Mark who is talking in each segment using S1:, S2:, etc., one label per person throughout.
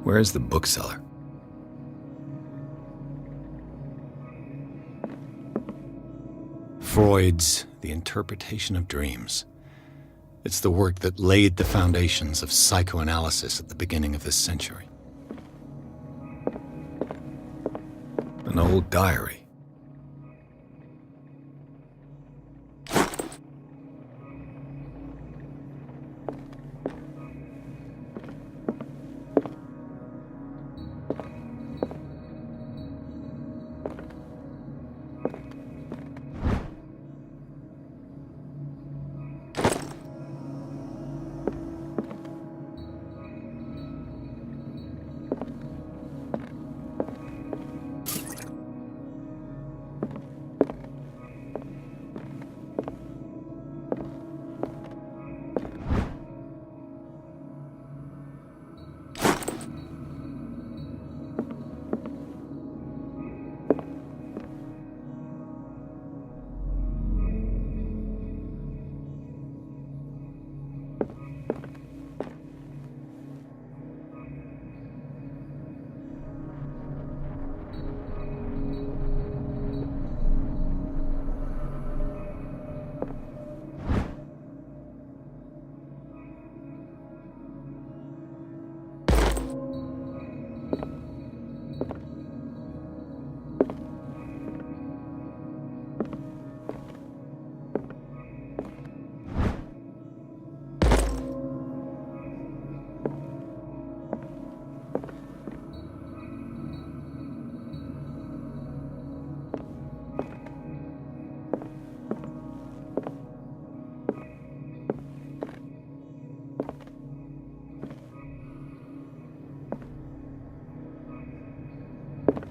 S1: Where is the bookseller? Freud's The Interpretation of Dreams. It's the work that laid the foundations of psychoanalysis at the beginning of this century. An old diary.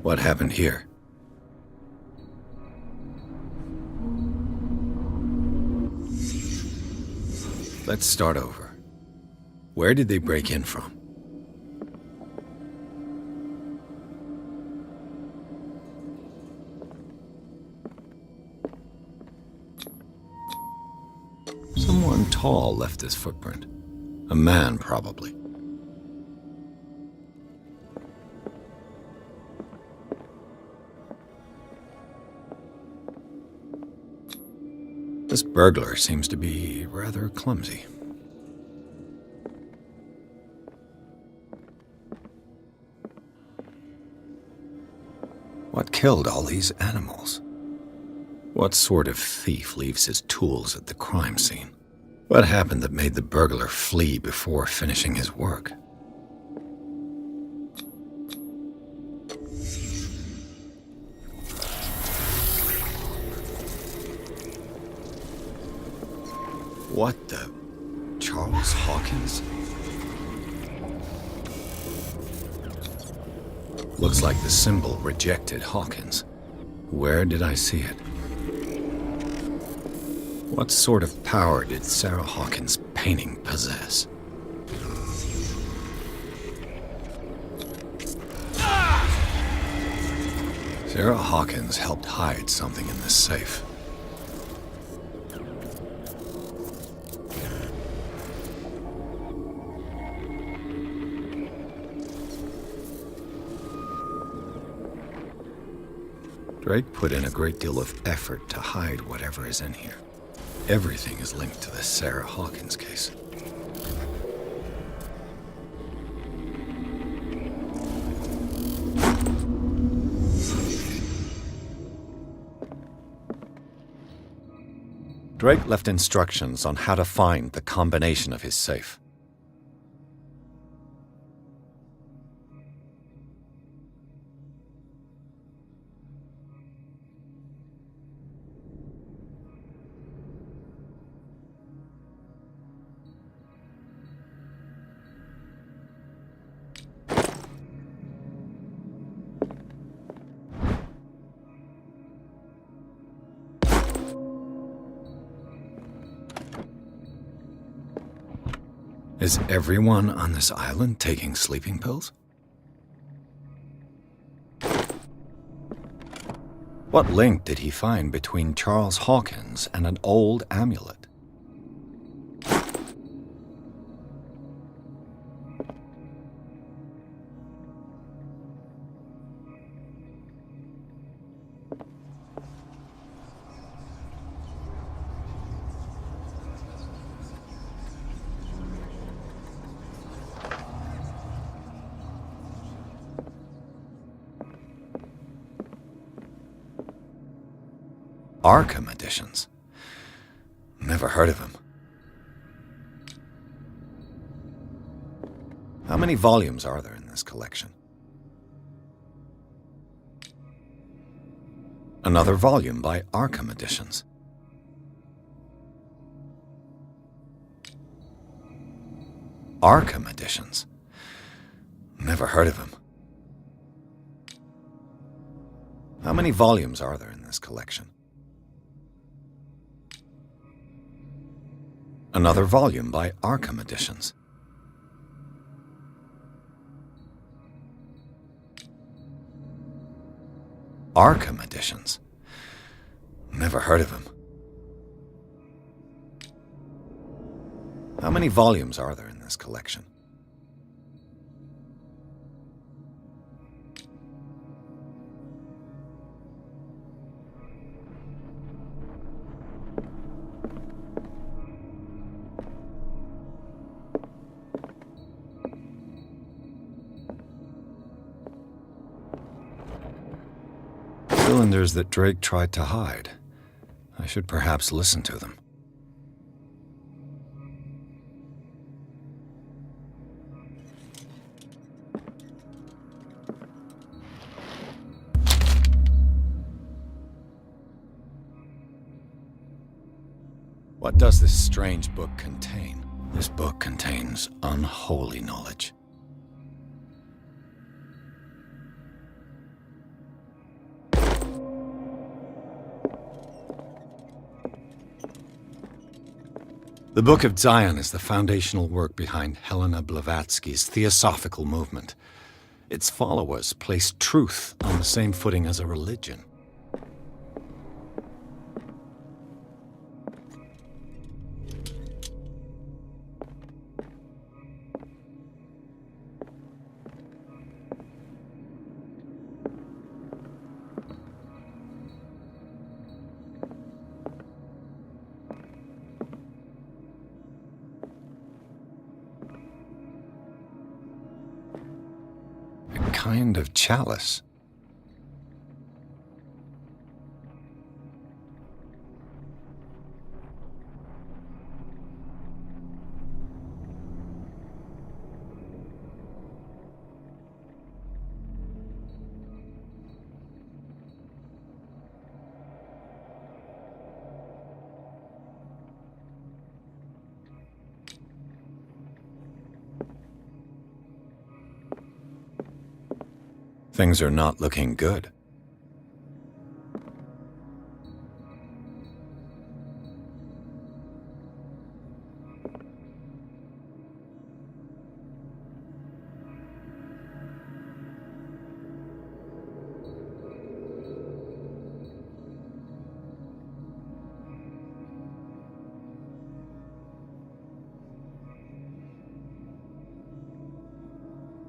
S1: What happened here? Let's start over. Where did they break in from? Someone tall left this footprint. A man, probably. This burglar seems to be rather clumsy. What killed all these animals? What sort of thief leaves his tools at the crime scene? What happened that made the burglar flee before finishing his work? What the... Charles Hawkins? Looks like the symbol rejected Hawkins. Where did I see it? What sort of power did Sarah Hawkins' painting possess? Sarah Hawkins helped hide something in this safe. Drake put in a great deal of effort to hide whatever is in here. Everything is linked to the Sarah Hawkins case. Drake left instructions on how to find the combination of his safe. Is everyone on this island taking sleeping pills? What link did he find between Charles Hawkins and an old amulet? Arkham editions. Never heard of him. How many volumes are there in this collection? Another volume by Arkham Editions. Arkham Editions. Never heard of him. How many volumes are there in this collection? Another volume by Arkham Editions. Arkham Editions. Never heard of him. How many volumes are there in this collection? Cylinders that Drake tried to hide. I should perhaps listen to them. What does this strange book contain? This book contains unholy knowledge. The Book of Zion is the foundational work behind Helena Blavatsky's Theosophical movement. Its followers place truth on the same footing as a religion. Kind of chalice. Things are not looking good.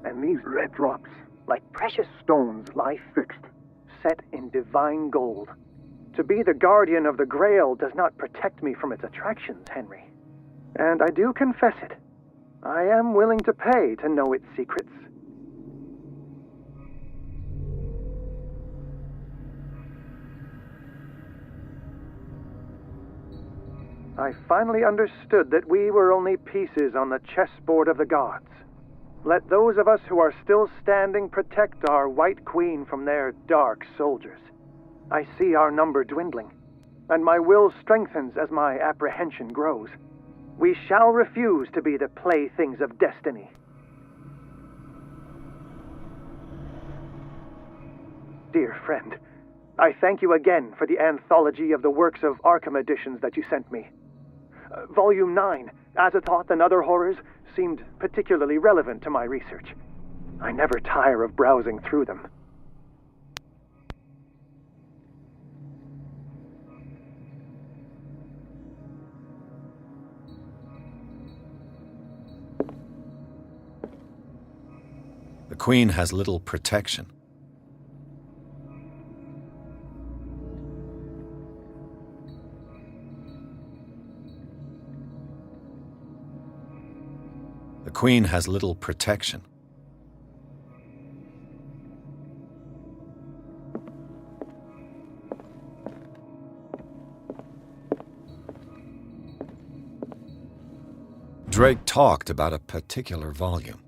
S2: And these red drops, like precious stones, lie fixed, set in divine gold. To be the guardian of the Grail does not protect me from its attractions, Henry. And I do confess it. I am willing to pay to know its secrets. I finally understood that we were only pieces on the chessboard of the gods. Let those of us who are still standing protect our White Queen from their dark soldiers. I see our number dwindling, and my will strengthens as my apprehension grows. We shall refuse to be the playthings of destiny. Dear friend, I thank you again for the anthology of the works of Arkham editions that you sent me. Volume 9, Azathoth and Other Horrors, seemed particularly relevant to my research. I never tire of browsing through them.
S1: The Queen has little protection. The Queen has little protection. Drake talked about a particular volume.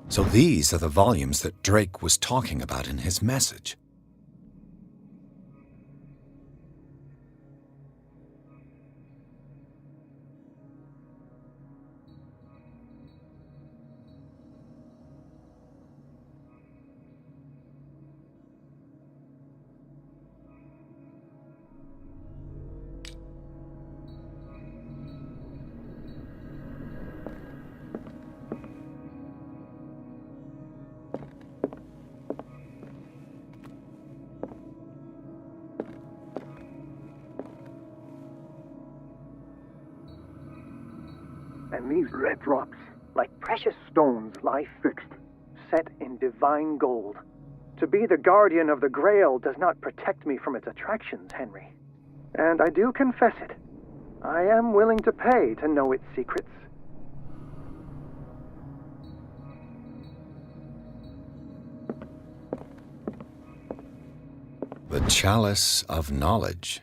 S1: So these are the volumes that Drake was talking about in his message.
S2: And these red drops, like precious stones, lie fixed, set in divine gold. To be the guardian of the Grail does not protect me from its attractions, Henry. And I do confess it. I am willing to pay to know its secrets.
S1: The Chalice of Knowledge.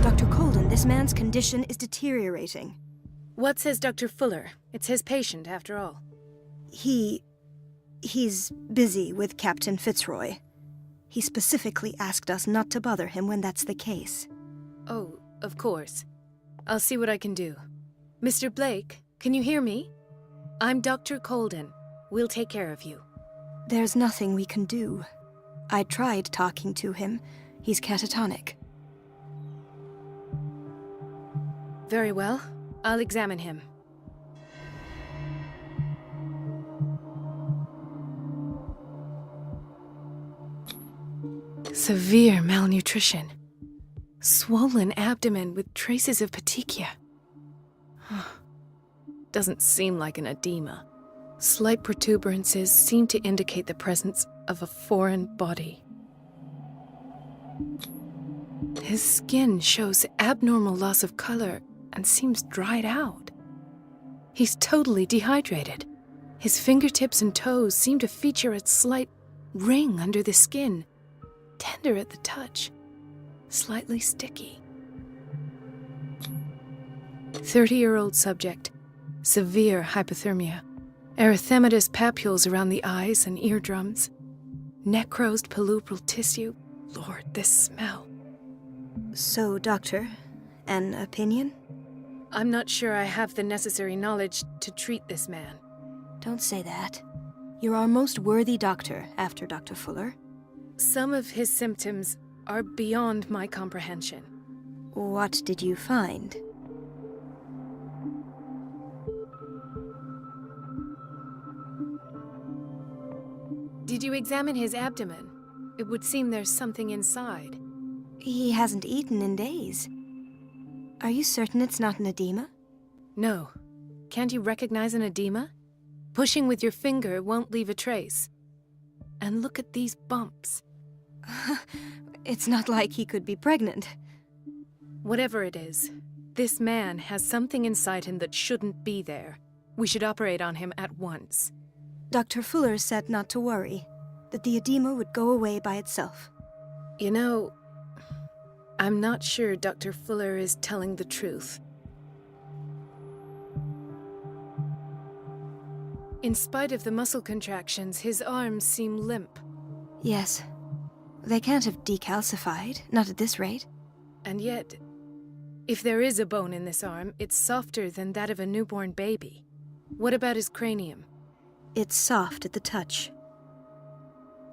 S3: Dr. Colden, this man's condition is deteriorating.
S4: What says Dr. Fuller? It's his patient, after all.
S3: He's busy with Captain Fitzroy. He specifically asked us not to bother him when that's the case.
S4: Oh, of course. I'll see what I can do. Mr. Blake, can you hear me? I'm Dr. Colden. We'll take care of you.
S3: There's nothing we can do. I tried talking to him. He's catatonic.
S4: Very well. I'll examine him. Severe malnutrition. Swollen abdomen with traces of petechia. Doesn't seem like an edema. Slight protuberances seem to indicate the presence of a foreign body. His skin shows abnormal loss of color and seems dried out. He's totally dehydrated. His fingertips and toes seem to feature a slight ring under the skin, tender at the touch, slightly sticky. 30-year-old subject, severe hypothermia, erythematous papules around the eyes and eardrums, necrosed palpebral tissue. Lord, this smell.
S3: So, Doctor, an opinion?
S4: I'm not sure I have the necessary knowledge to treat this man.
S3: Don't say that. You're our most worthy doctor after Dr. Fuller.
S4: Some of his symptoms are beyond my comprehension.
S3: What did you find?
S4: Did you examine his abdomen? It would seem there's something inside.
S3: He hasn't eaten in days. Are you certain it's not an edema?
S4: No. Can't you recognize an edema? Pushing with your finger won't leave a trace. And look at these bumps.
S3: It's not like he could be pregnant.
S4: Whatever it is, this man has something inside him that shouldn't be there. We should operate on him at once.
S3: Dr. Fuller said not to worry, that the edema would go away by itself.
S4: You know, I'm not sure Dr. Fuller is telling the truth. In spite of the muscle contractions, his arms seem limp.
S3: Yes. They can't have decalcified, not at this rate.
S4: And yet, if there is a bone in this arm, it's softer than that of a newborn baby. What about his cranium?
S3: It's soft at the touch.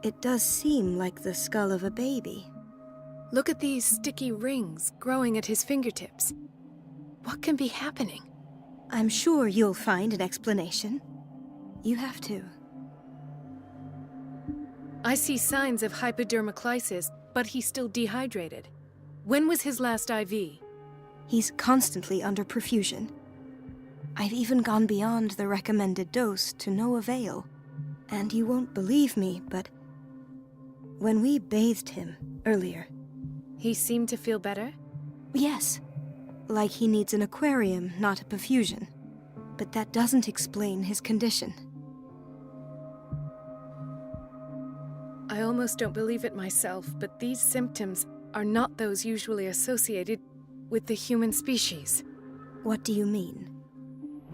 S3: It does seem like the skull of a baby.
S4: Look at these sticky rings growing at his fingertips. What can be happening?
S3: I'm sure you'll find an explanation. You have to.
S4: I see signs of hypodermoclysis, but he's still dehydrated. When was his last IV?
S3: He's constantly under perfusion. I've even gone beyond the recommended dose to no avail. And you won't believe me, but when we bathed him earlier...
S4: He seemed to feel better?
S3: Yes. Like he needs an aquarium, not a perfusion. But that doesn't explain his condition.
S4: I almost don't believe it myself, but these symptoms are not those usually associated with the human species.
S3: What do you mean?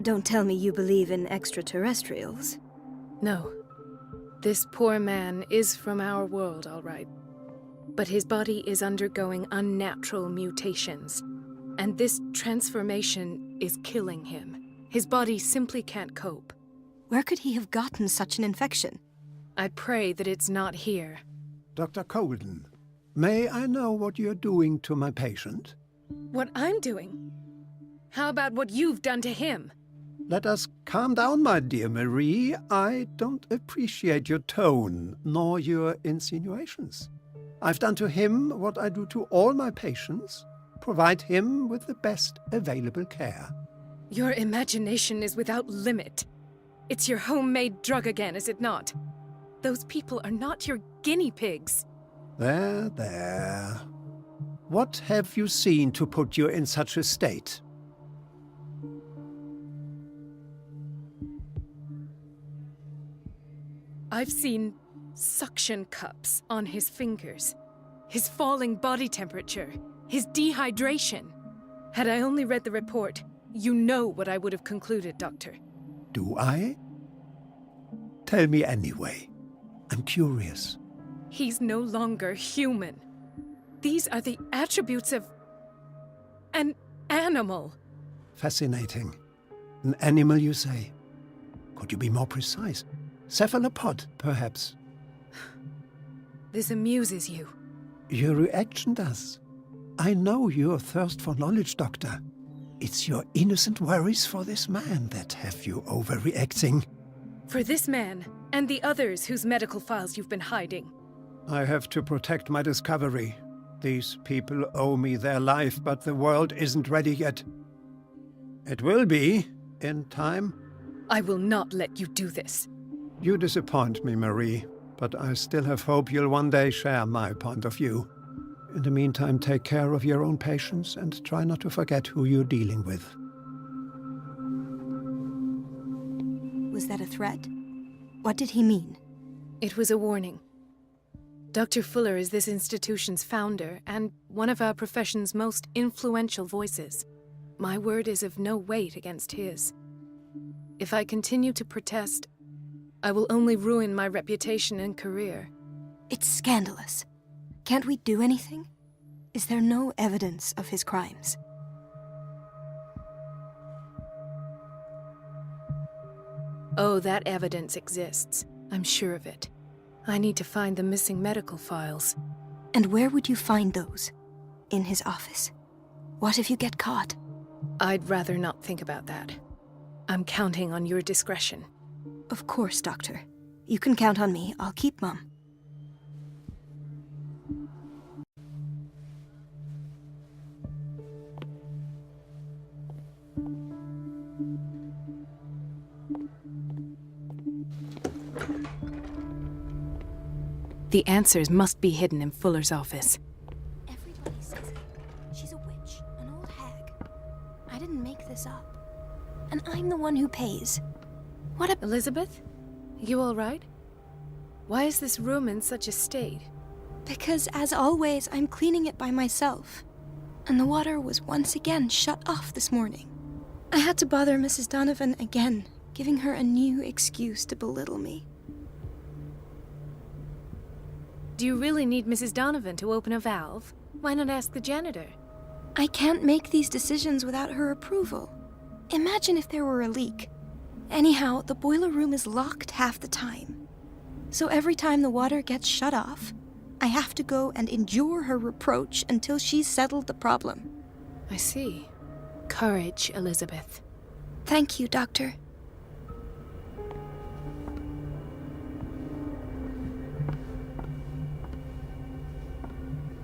S3: Don't tell me you believe in extraterrestrials.
S4: No. This poor man is from our world, all right. But his body is undergoing unnatural mutations. And this transformation is killing him. His body simply can't cope.
S3: Where could he have gotten such an infection?
S4: I pray that it's not here.
S5: Dr. Colden, may I know what you're doing to my patient?
S4: What I'm doing? How about what you've done to him?
S5: Let us calm down, my dear Marie. I don't appreciate your tone, nor your insinuations. I've done to him what I do to all my patients. Provide him with the best available care.
S4: Your imagination is without limit. It's your homemade drug again, is it not? Those people are not your guinea pigs.
S5: There, there. What have you seen to put you in such a state?
S4: I've seen suction cups on his fingers, his falling body temperature, his dehydration. Had I only read the report, you know what I would have concluded, Doctor.
S5: Do I? Tell me anyway. I'm curious.
S4: He's no longer human. These are the attributes of an animal.
S5: Fascinating. An animal, you say? Could you be more precise? Cephalopod, perhaps?
S4: This amuses you.
S5: Your reaction does. I know your thirst for knowledge, Doctor. It's your innocent worries for this man that have you overreacting.
S4: For this man, and the others whose medical files you've been hiding.
S5: I have to protect my discovery. These people owe me their life, but the world isn't ready yet. It will be, in time.
S4: I will not let you do this.
S5: You disappoint me, Marie, but I still have hope you'll one day share my point of view. In the meantime, take care of your own patients and try not to forget who you're dealing with.
S3: Was that a threat? What did he mean?
S4: It was a warning. Dr. Fuller is this institution's founder and one of our profession's most influential voices. My word is of no weight against his. If I continue to protest, I will only ruin my reputation and career.
S3: It's scandalous. Can't we do anything? Is there no evidence of his crimes?
S4: Oh, that evidence exists. I'm sure of it. I need to find the missing medical files.
S3: And where would you find those? In his office? What if you get caught?
S4: I'd rather not think about that. I'm counting on your discretion.
S3: Of course, Doctor. You can count on me. I'll keep mum.
S4: The answers must be hidden in Fuller's office.
S3: Everybody says it. She's a witch, an old hag. I didn't make this up. And I'm the one who pays.
S4: Elizabeth? You all right? Why is this room in such a state?
S3: Because, as always, I'm cleaning it by myself. And the water was once again shut off this morning. I had to bother Mrs. Donovan again, giving her a new excuse to belittle me.
S4: Do you really need Mrs. Donovan to open a valve? Why not ask the janitor?
S3: I can't make these decisions without her approval. Imagine if there were a leak. Anyhow, the boiler room is locked half the time. So every time the water gets shut off, I have to go and endure her reproach until she's settled the problem.
S4: I see. Courage, Elizabeth.
S3: Thank you, Doctor.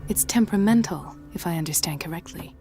S4: It's temperamental, if I understand correctly.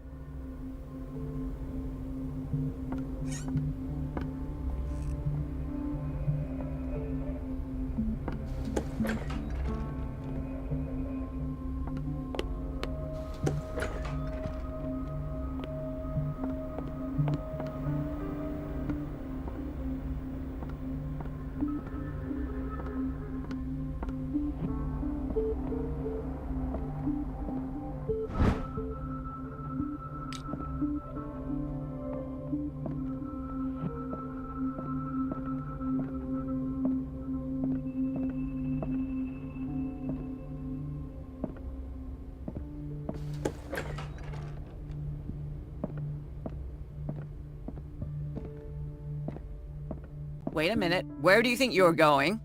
S6: Wait a minute. Where do you think you're going?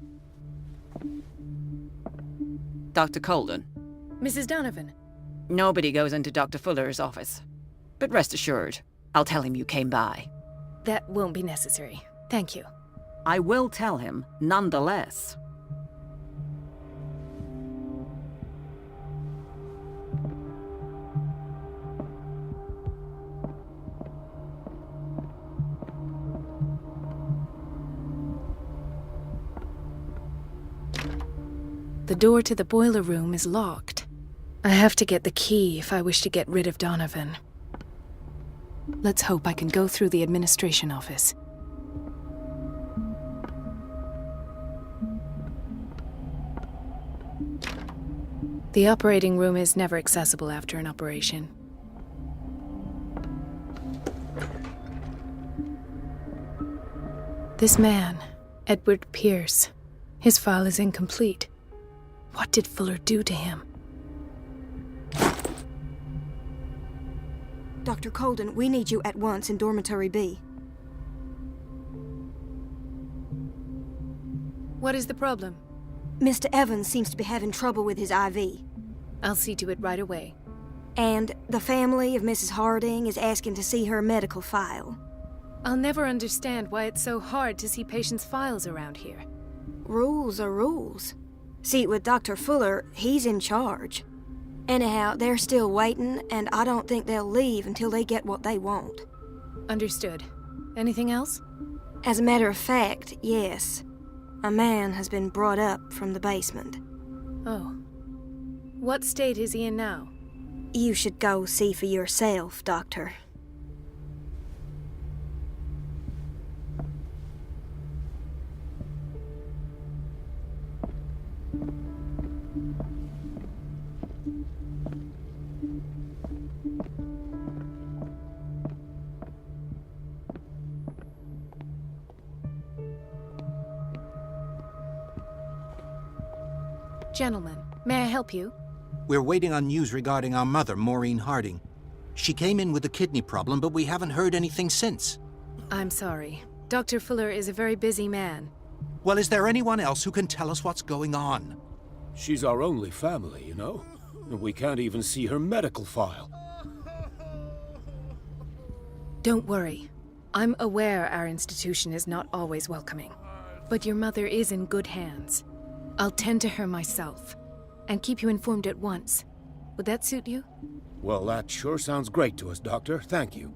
S6: Dr. Colden.
S4: Mrs. Donovan.
S6: Nobody goes into Dr. Fuller's office. But rest assured, I'll tell him you came by.
S4: That won't be necessary. Thank you.
S6: I will tell him, nonetheless.
S4: The door to the boiler room is locked. I have to get the key if I wish to get rid of Donovan. Let's hope I can go through the administration office. The operating room is never accessible after an operation. This man, Edward Pierce, his file is incomplete. What did Fuller do to him?
S3: Dr. Colden, we need you at once in Dormitory B.
S4: What is the problem?
S3: Mr. Evans seems to be having trouble with his IV.
S4: I'll see to it right away.
S3: And the family of Mrs. Harding is asking to see her medical file.
S4: I'll never understand why it's so hard to see patients' files around here.
S3: Rules are rules. See, with Dr. Fuller, he's in charge. Anyhow, they're still waiting, and I don't think they'll leave until they get what they want.
S4: Understood. Anything else?
S3: As a matter of fact, yes. A man has been brought up from the basement.
S4: Oh. What state is he in now?
S3: You should go see for yourself, Doctor.
S4: Gentlemen, may I help you?
S7: We're waiting on news regarding our mother, Maureen Harding. She came in with a kidney problem, but we haven't heard anything since.
S4: I'm sorry. Dr. Fuller is a very busy man.
S7: Well, is there anyone else who can tell us what's going on?
S8: She's our only family, you know? And we can't even see her medical file.
S4: Don't worry. I'm aware our institution is not always welcoming. But your mother is in good hands. I'll tend to her myself. And keep you informed at once. Would that suit you?
S8: Well, that sure sounds great to us, Doctor. Thank you.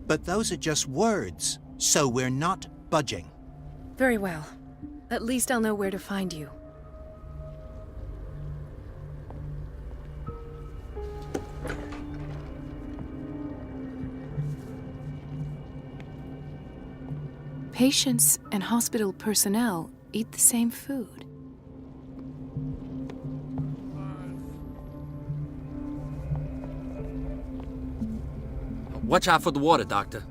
S7: But those are just words, so we're not budging.
S4: Very well. At least I'll know where to find you. Patients and hospital personnel eat the same food.
S9: Watch out for the water, Doctor.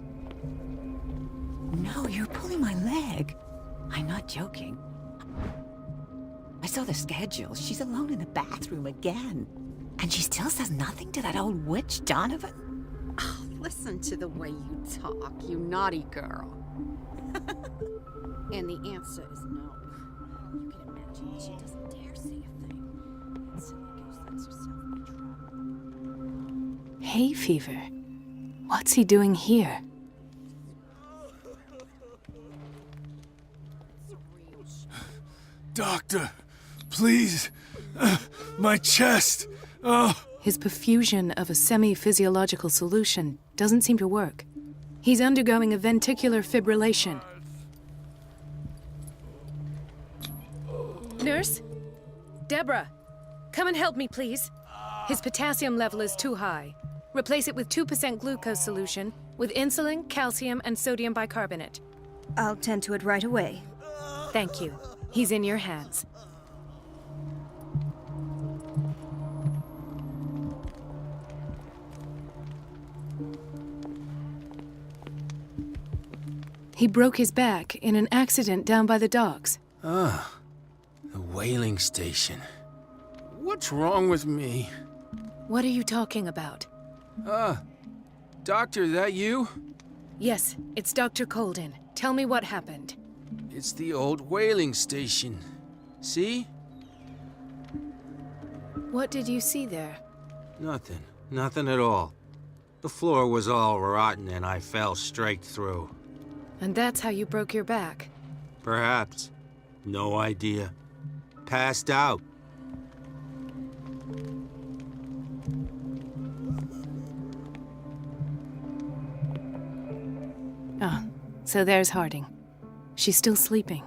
S6: No, you're pulling my leg. I'm not joking. I saw the schedule. She's alone in the bathroom again. And she still says nothing to that old witch, Donovan.
S10: Oh, listen to the way you talk, you naughty girl. And the answer is no. You can imagine she doesn't dare say a thing. And silly goose lets herself be trapped.
S4: Hay fever. What's he doing here?
S8: Doctor, please. My chest. Oh.
S4: His perfusion of a semi-physiological solution doesn't seem to work. He's undergoing a ventricular fibrillation. Nurse? Deborah, come and help me, please. His potassium level is too high. Replace it with 2% glucose solution with insulin, calcium, and sodium bicarbonate.
S3: I'll tend to it right away.
S4: Thank you. He's in your hands. He broke his back in an accident down by the docks.
S11: Ah, the whaling station. What's wrong with me?
S4: What are you talking about?
S11: Doctor, that you?
S4: Yes, it's Dr. Colden. Tell me what happened.
S11: It's the old whaling station. See?
S4: What did you see there?
S9: Nothing at all. The floor was all rotten and I fell straight through.
S4: And that's how you broke your back?
S9: Perhaps. No idea. Passed out.
S4: Ah, so there's Harding. She's still sleeping.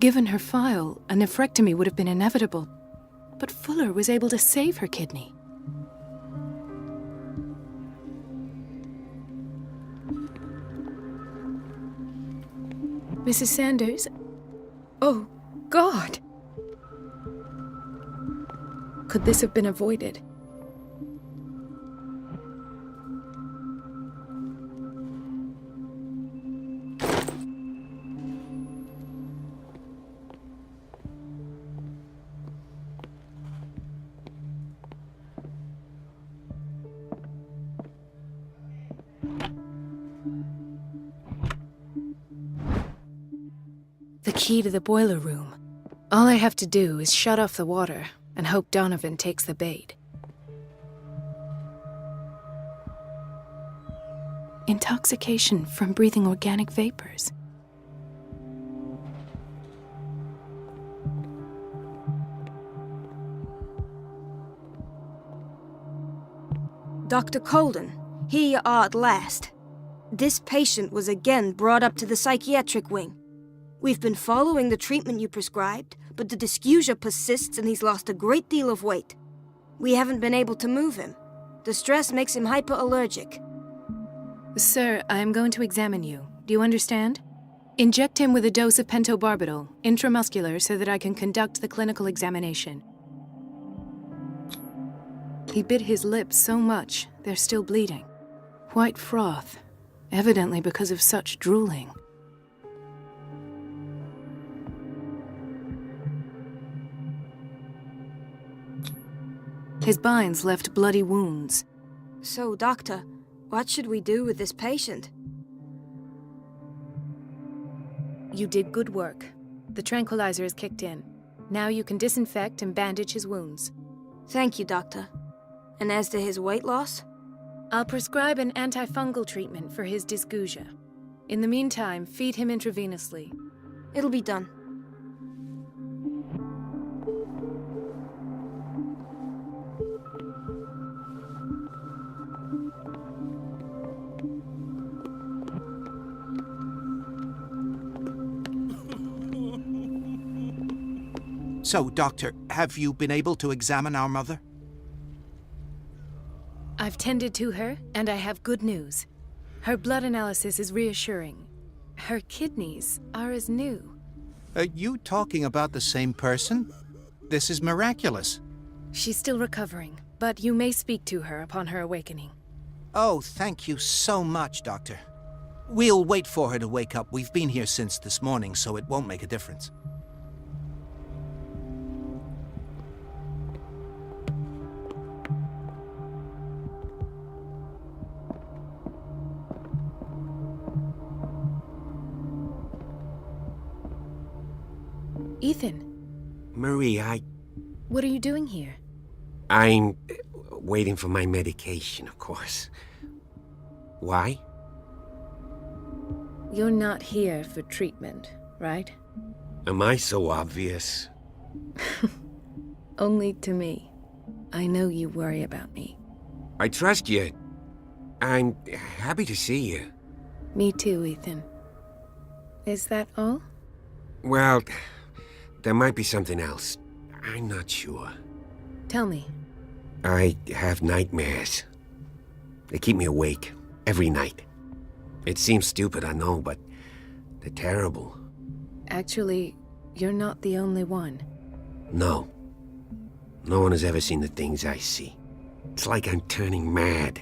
S4: Given her file, a nephrectomy would have been inevitable. But Fuller was able to save her kidney. Mrs. Sanders? Oh, God! Could this have been avoided? The key to the boiler room. All I have to do is shut off the water and hope Donovan takes the bait. Intoxication from breathing organic vapors.
S3: Dr. Colden, here you are at last. This patient was again brought up to the psychiatric wing. We've been following the treatment you prescribed, but the dysgeusia persists and he's lost a great deal of weight. We haven't been able to move him. The stress makes him hyperallergic.
S4: Sir, I am going to examine you. Do you understand? Inject him with a dose of pentobarbital, intramuscular, so that I can conduct the clinical examination. He bit his lips so much, they're still bleeding. White froth, evidently because of such drooling. His binds left bloody wounds.
S3: So, Doctor, what should we do with this patient?
S4: You did good work. The tranquilizer is kicked in. Now you can disinfect and bandage his wounds.
S3: Thank you, Doctor. And as to his weight loss?
S4: I'll prescribe an antifungal treatment for his dysgeusia. In the meantime, feed him intravenously.
S3: It'll be done.
S7: So, Doctor, have you been able to examine our mother?
S4: I've tended to her, and I have good news. Her blood analysis is reassuring. Her kidneys are as new.
S7: Are you talking about the same person? This is miraculous.
S4: She's still recovering, but you may speak to her upon her awakening.
S7: Oh, thank you so much, Doctor. We'll wait for her to wake up. We've been here since this morning, so it won't make a difference.
S4: Ethan.
S12: Marie,
S4: What are you doing here?
S12: I'm waiting for my medication, of course. Why?
S4: You're not here for treatment, right?
S12: Am I so obvious?
S4: Only to me. I know you worry about me.
S12: I trust you. I'm happy to see you.
S4: Me too, Ethan. Is that all?
S12: Well, there might be something else. I'm not sure.
S4: Tell me.
S12: I have nightmares. They keep me awake every night. It seems stupid, I know, but they're terrible.
S4: Actually, you're not the only one.
S12: No. No one has ever seen the things I see. It's like I'm turning mad.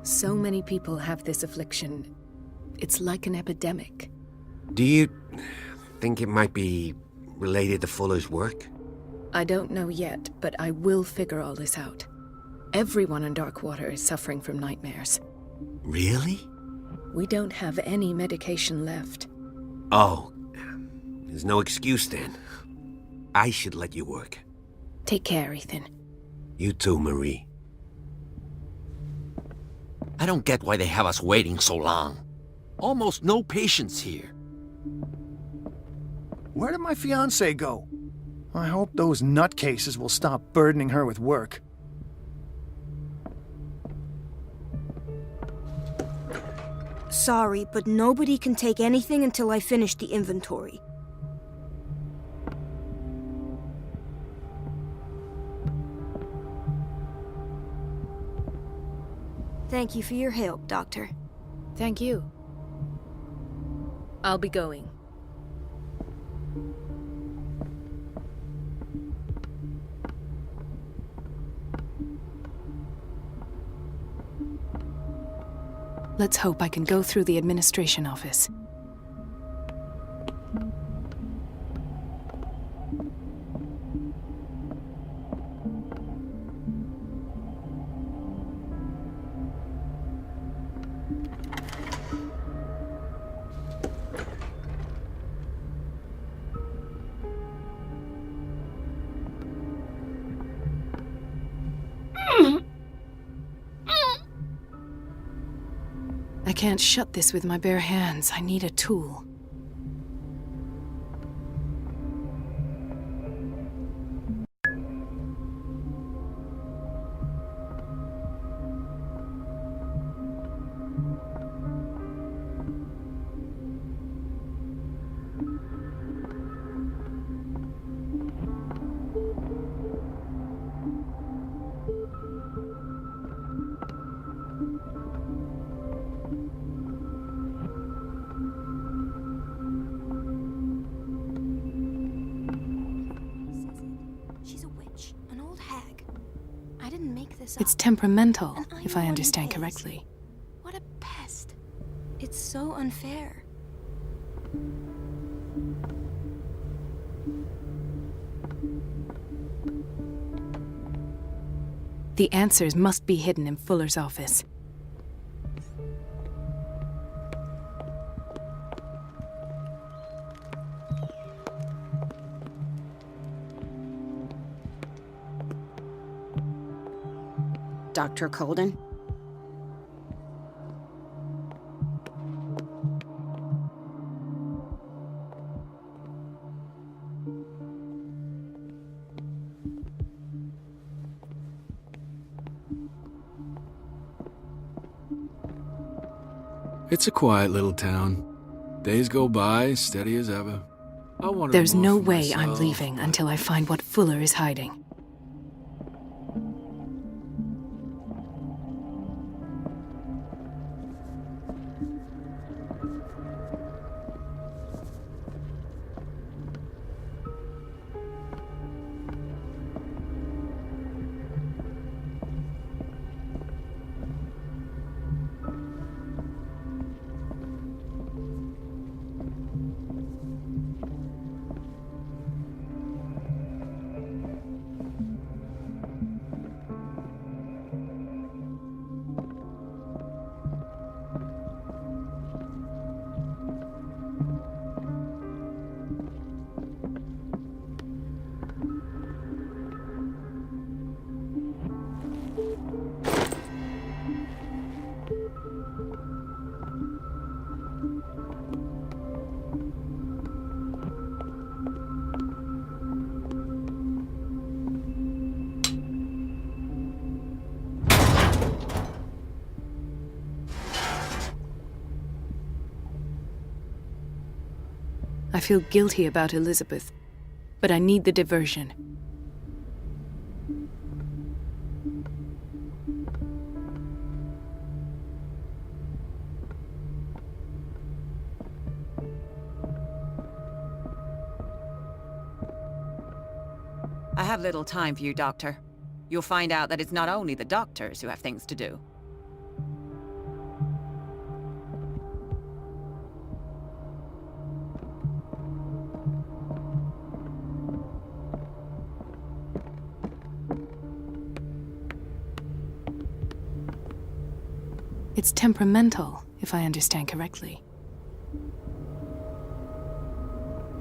S4: So many people have this affliction. It's like an epidemic.
S12: Do you think it might be related to Fuller's work?
S4: I don't know yet, but I will figure all this out. Everyone in Darkwater is suffering from nightmares.
S12: Really?
S4: We don't have any medication left.
S12: Oh, there's no excuse then. I should let you work.
S4: Take care, Ethan.
S12: You too, Marie.
S11: I don't get why they have us waiting so long. Almost no patients here.
S2: Where did my fiancée go? I hope those nutcases will stop burdening her with work.
S3: Sorry, but nobody can take anything until I finish the inventory. Thank you for your help, Doctor.
S4: Thank you. I'll be going. Let's hope I can go through the administration office. I can't shut this with my bare hands. I need a tool. It's temperamental, if I understand correctly.
S3: What a pest. It's so unfair.
S4: The answers must be hidden in Fuller's office.
S10: Dr. Colden?
S11: It's a quiet little town. Days go by, steady as ever. I wanted
S4: There's
S11: more
S4: no
S11: for
S4: way I'm
S11: myself,
S4: leaving
S11: but-
S4: until I find what Fuller is hiding. I feel guilty about Elizabeth, but I need the diversion.
S6: I have little time for you, Doctor. You'll find out that it's not only the doctors who have things to do.
S4: It's temperamental, if I understand correctly.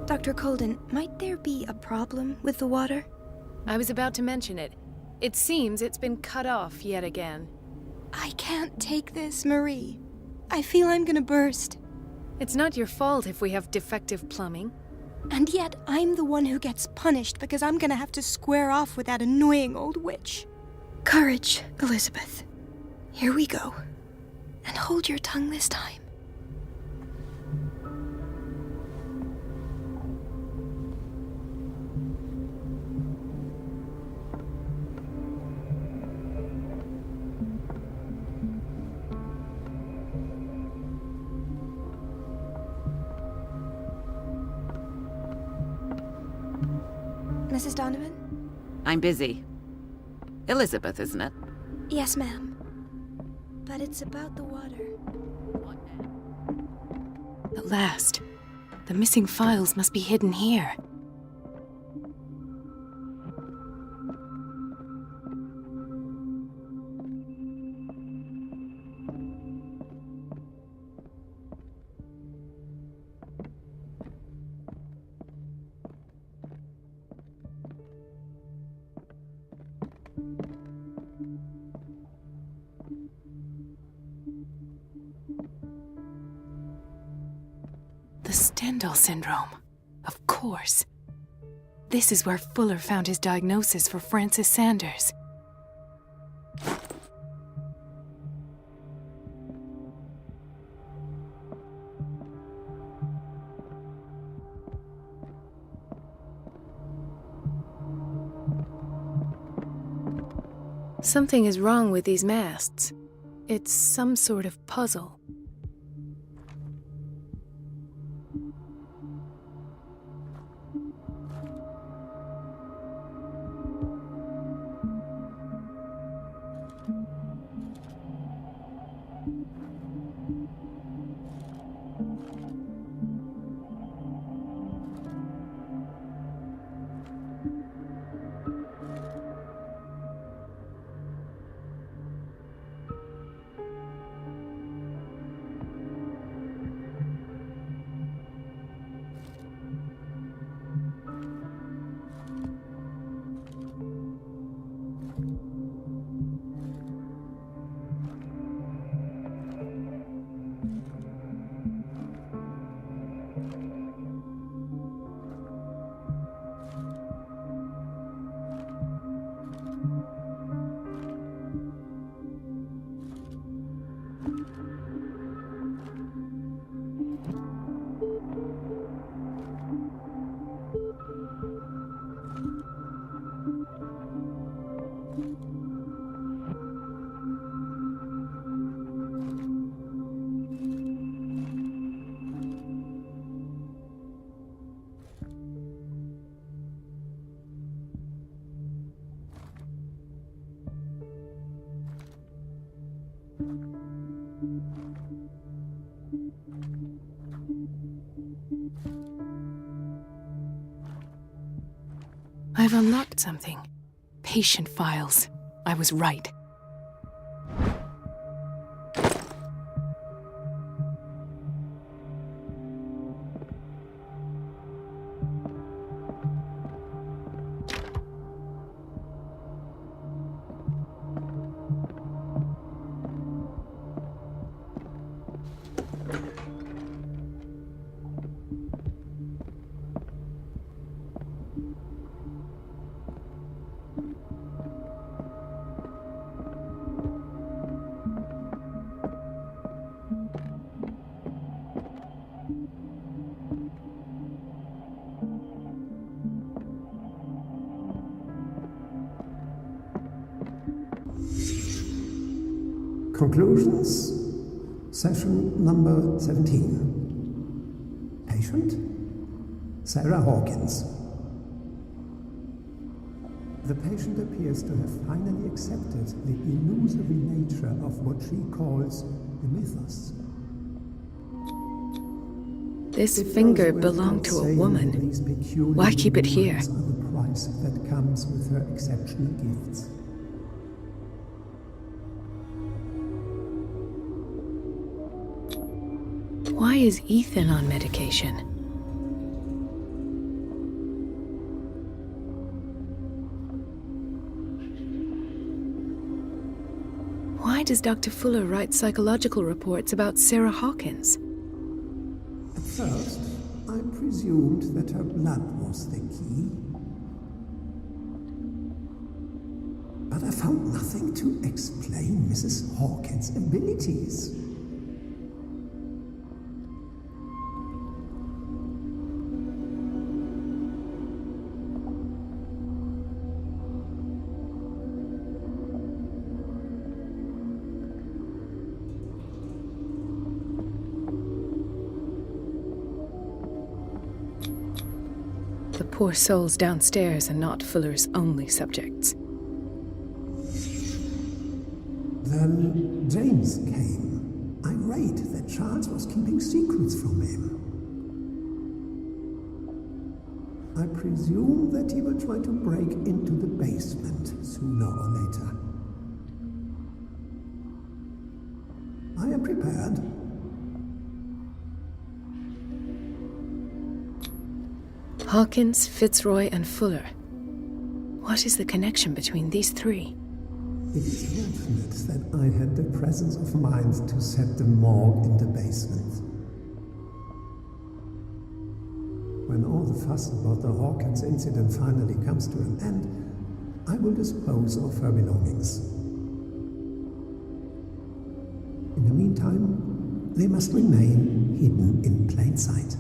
S3: Dr. Colden, might there be a problem with the water?
S4: I was about to mention it. It seems it's been cut off yet again.
S3: I can't take this, Marie. I feel I'm gonna burst.
S4: It's not your fault if we have defective plumbing.
S3: And yet, I'm the one who gets punished because I'm gonna have to square off with that annoying old witch. Courage, Elizabeth. Here we go. And hold your tongue this time. Mrs. Donovan?
S6: I'm busy. Elizabeth, isn't it?
S3: Yes, ma'am. But it's about the water.
S4: At last. The missing files must be hidden here. The Stendhal syndrome. Of course. This is where Fuller found his diagnosis for Francis Sanders. Something is wrong with these masts. It's some sort of puzzle. I've unlocked something. Patient files. I was right.
S5: Conclusions, session number 17. Patient, Sarah Hawkins. The patient appears to have finally accepted the illusory nature of what she calls the mythos.
S4: This finger belonged to a woman. Why keep it here?
S5: Are the price that comes with her exceptional gifts.
S4: Why is Ethan on medication? Why does Dr. Fuller write psychological reports about Sarah Hawkins?
S5: At first, I presumed that her blood was the key. But I found nothing to explain Mrs. Hawkins' abilities.
S4: The poor souls downstairs are not Fuller's only subjects.
S5: Then James came, irate that Charles was keeping secrets from him. I presume that he will try to break into the basement sooner or later. I am prepared.
S4: Hawkins, Fitzroy, and Fuller. What is the connection between these three?
S5: It is fortunate that I had the presence of mind to set the morgue in the basement. When all the fuss about the Hawkins incident finally comes to an end, I will dispose of her belongings. In the meantime, they must remain hidden in plain sight.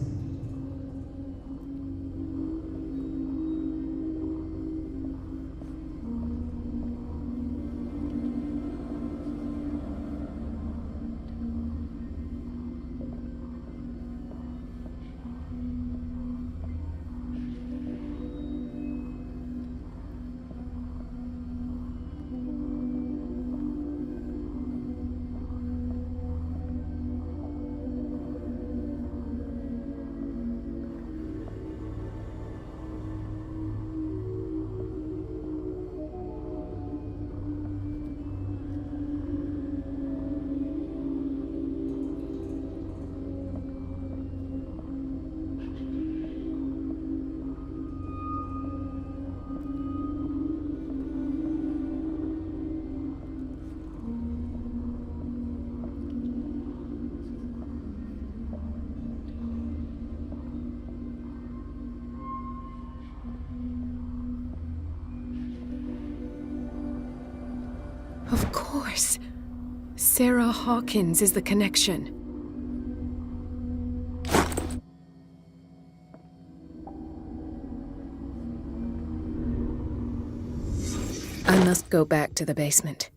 S4: Of course. Sarah Hawkins is the connection. I must go back to the basement.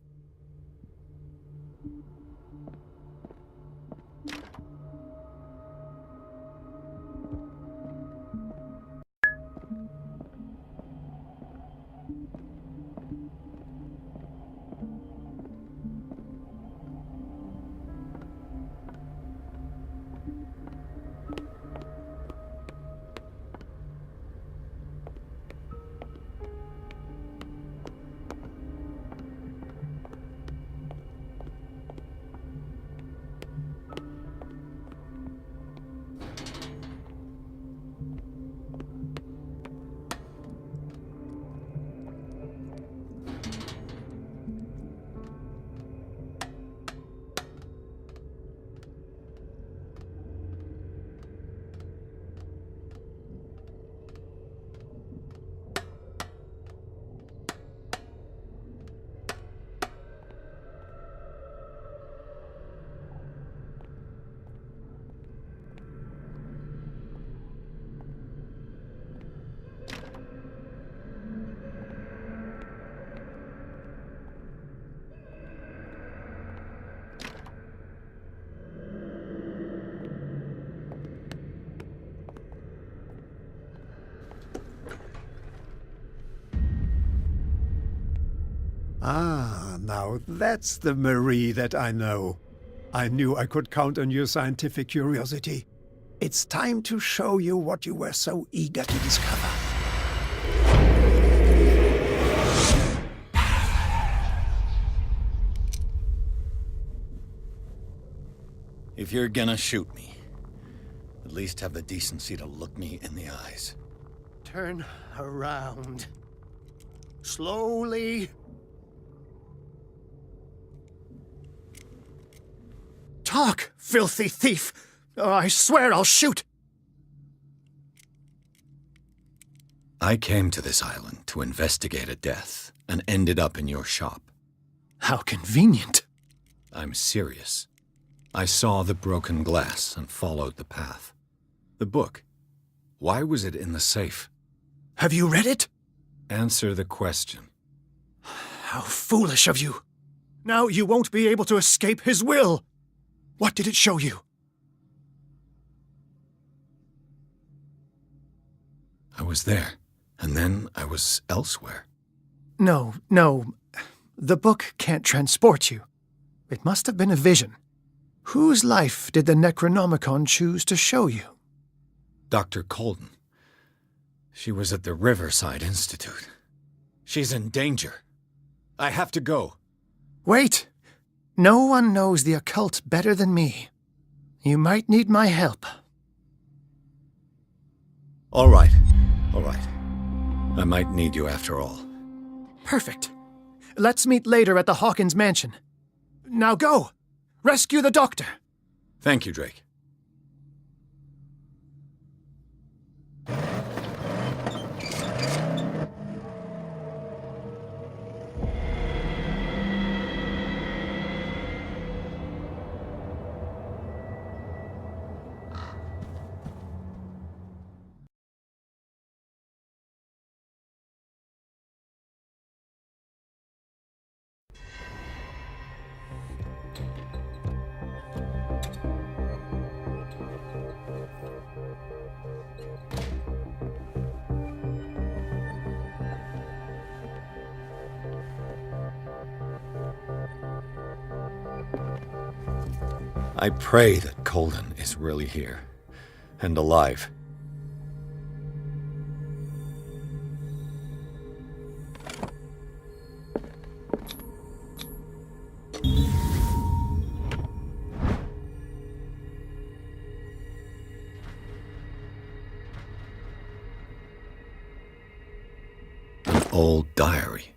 S5: Ah, now that's the Marie that I know. I knew I could count on your scientific curiosity. It's time to show you what you were so eager to discover.
S1: If you're gonna shoot me, at least have the decency to look me in the eyes.
S13: Turn around. Slowly. Talk, filthy thief! Or I swear I'll shoot!
S1: I came to this island to investigate a death, and ended up in your shop.
S13: How convenient.
S1: I'm serious. I saw the broken glass and followed the path. The book. Why was it in the safe?
S13: Have you read it?
S1: Answer the question.
S13: How foolish of you. Now you won't be able to escape his will. What did it show you?
S1: I was there, and then I was elsewhere.
S13: No. The book can't transport you. It must have been a vision. Whose life did the Necronomicon choose to show you?
S1: Dr. Colden. She was at the Riverside Institute. She's in danger. I have to go.
S13: Wait! No one knows the occult better than me. You might need my help.
S1: All right. I might need you after all.
S13: Perfect. Let's meet later at the Hawkins mansion. Now go! Rescue the doctor!
S1: Thank you, Drake. I pray that Colden is really here, and alive. An old diary.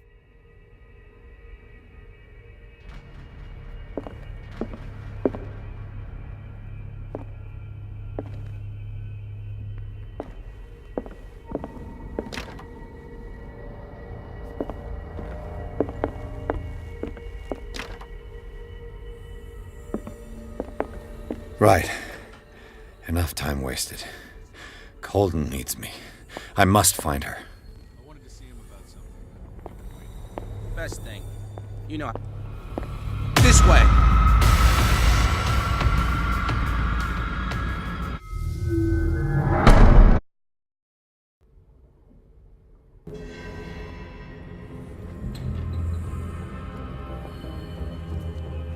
S1: Right. Enough time wasted. Colden needs me. I must find her.
S11: I wanted to see him about something.
S9: Best thing. You know. This way!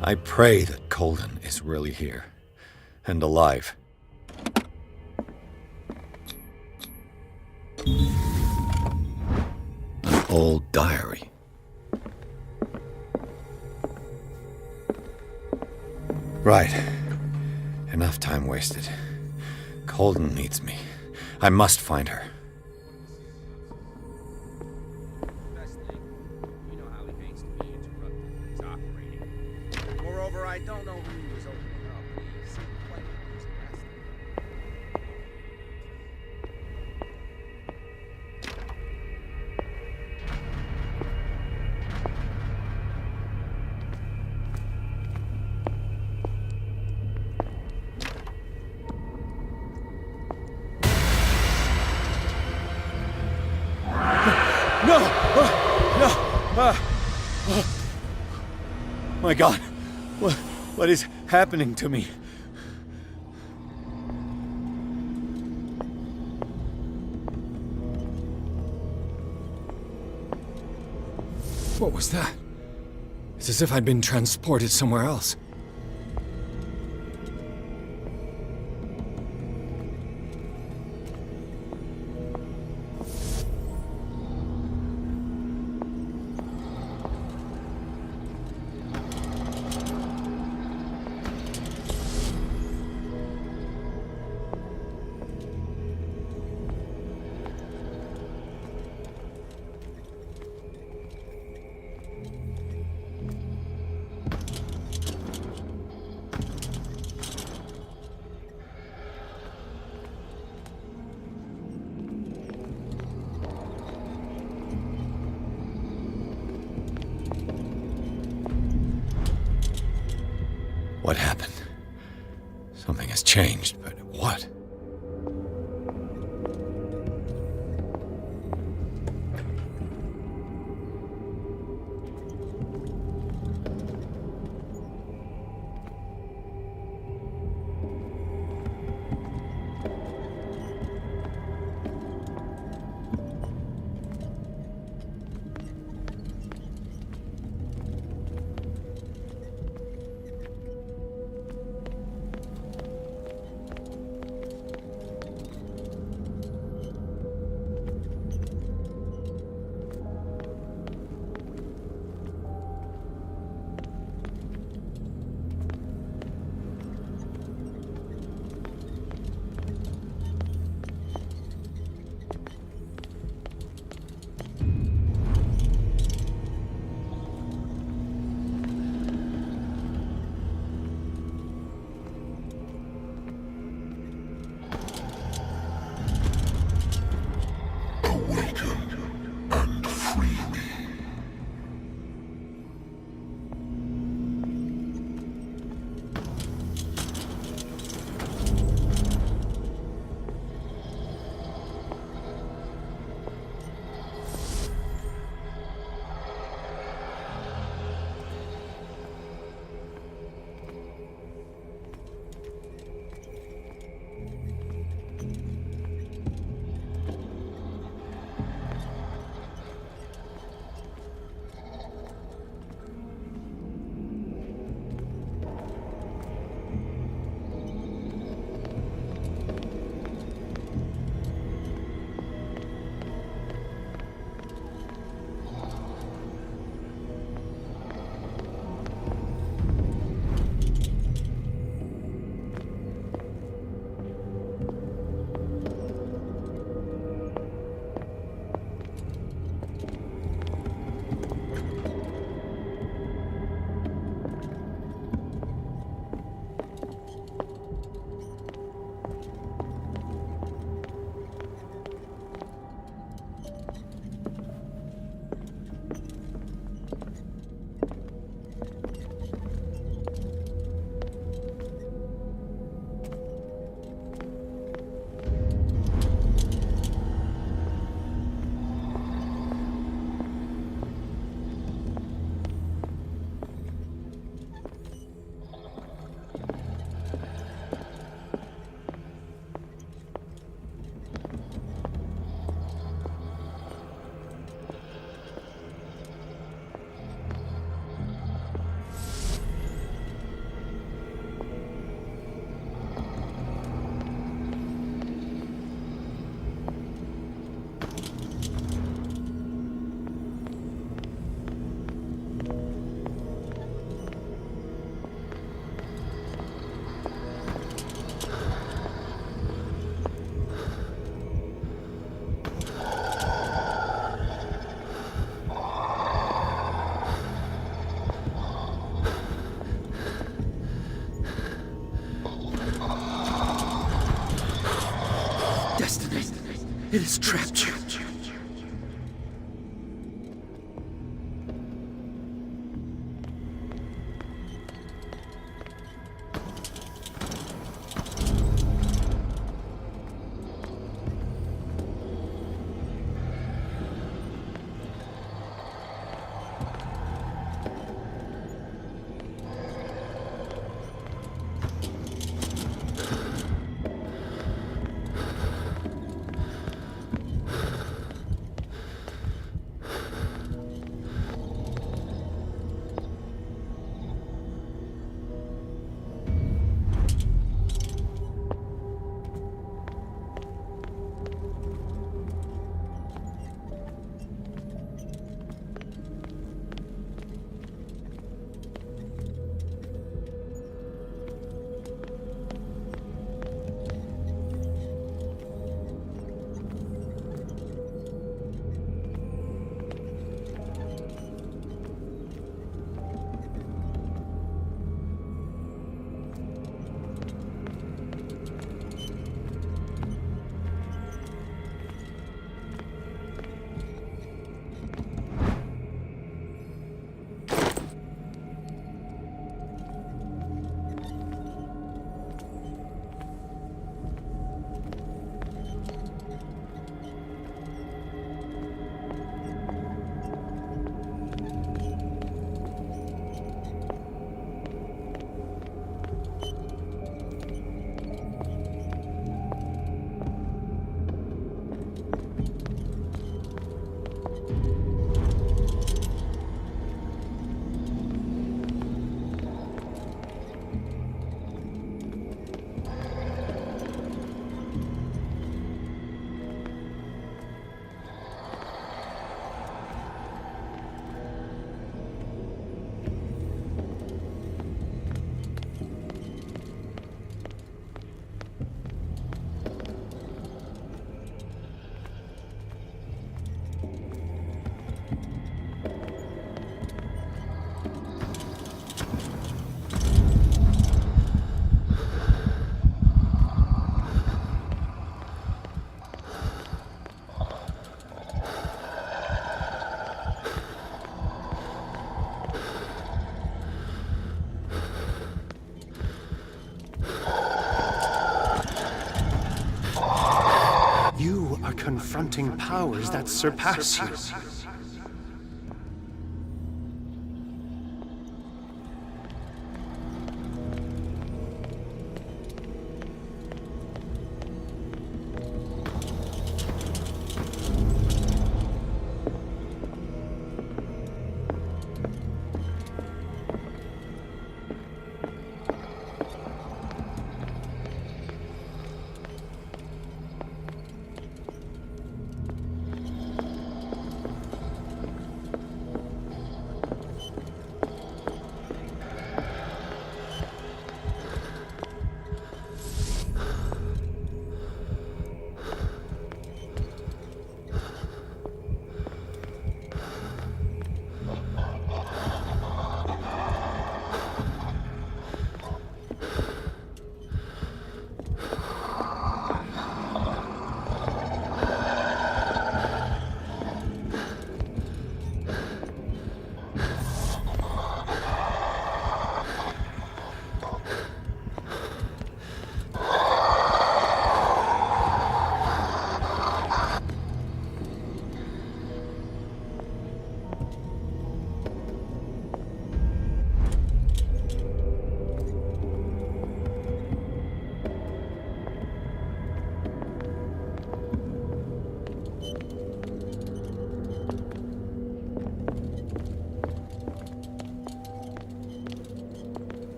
S1: I pray that Colden is really here. And alive. An old diary. Right. Enough time wasted. Colden needs me. I must find her.
S9: Moreover, I don't know who he was opening up. He seemed quite enthusiastic.
S1: No! No! My God! What is happening to me? What was that? It's as if I'd been transported somewhere else. What happened? Something has changed, but what?
S12: It has trapped you.
S13: You are confronting powers that surpass you.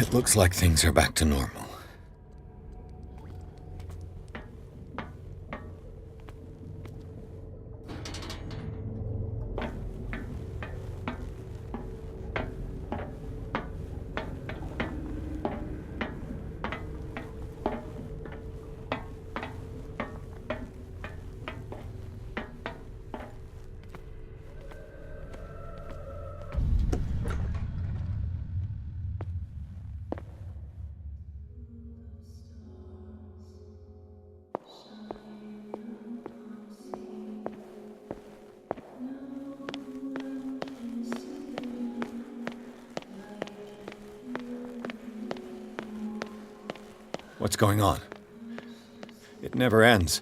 S1: It looks like things are back to normal. What's going on? It never ends.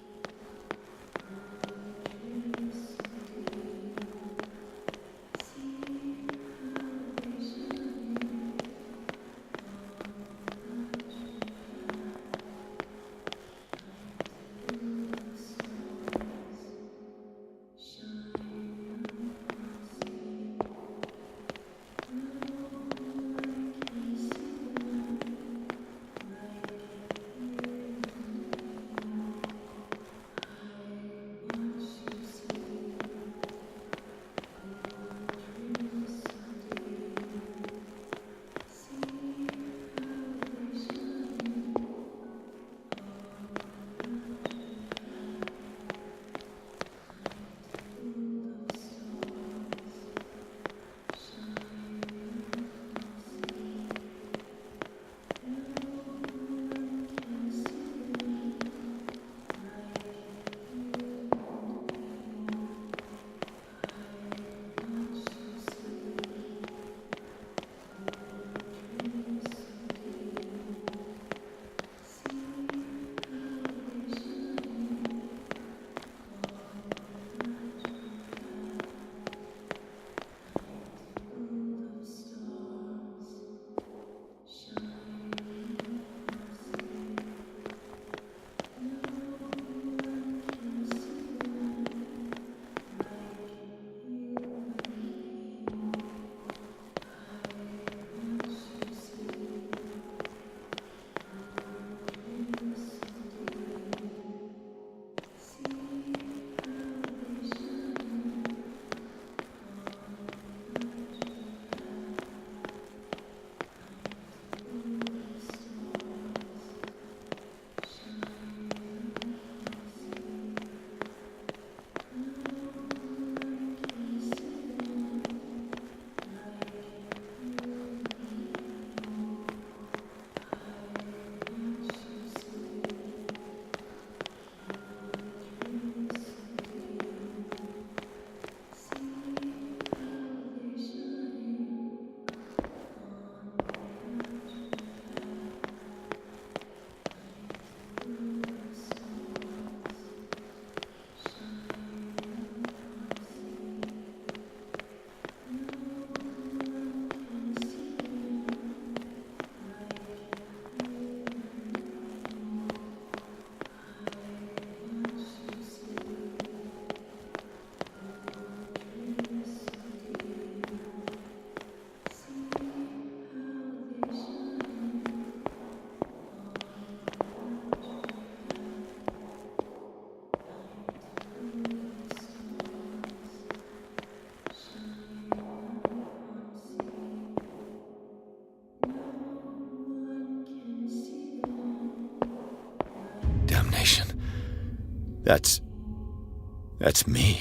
S1: That's me.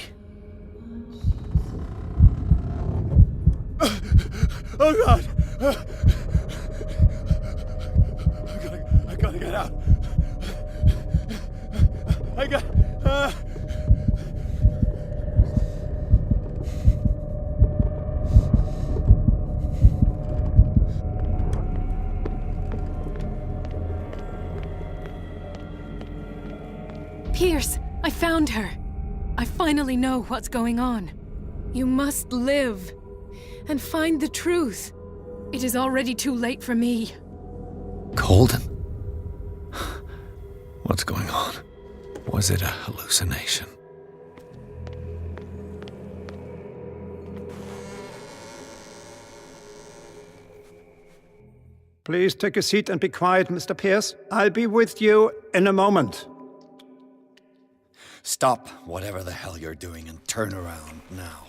S1: Oh God! I gotta get out. I got.
S4: Pierce, I found her. I finally know what's going on. You must live and find the truth. It is already too late for me.
S1: Colden? What's going on? Was it a hallucination?
S5: Please take a seat and be quiet, Mr. Pierce. I'll be with you in a moment.
S1: Stop whatever the hell you're doing and turn around now.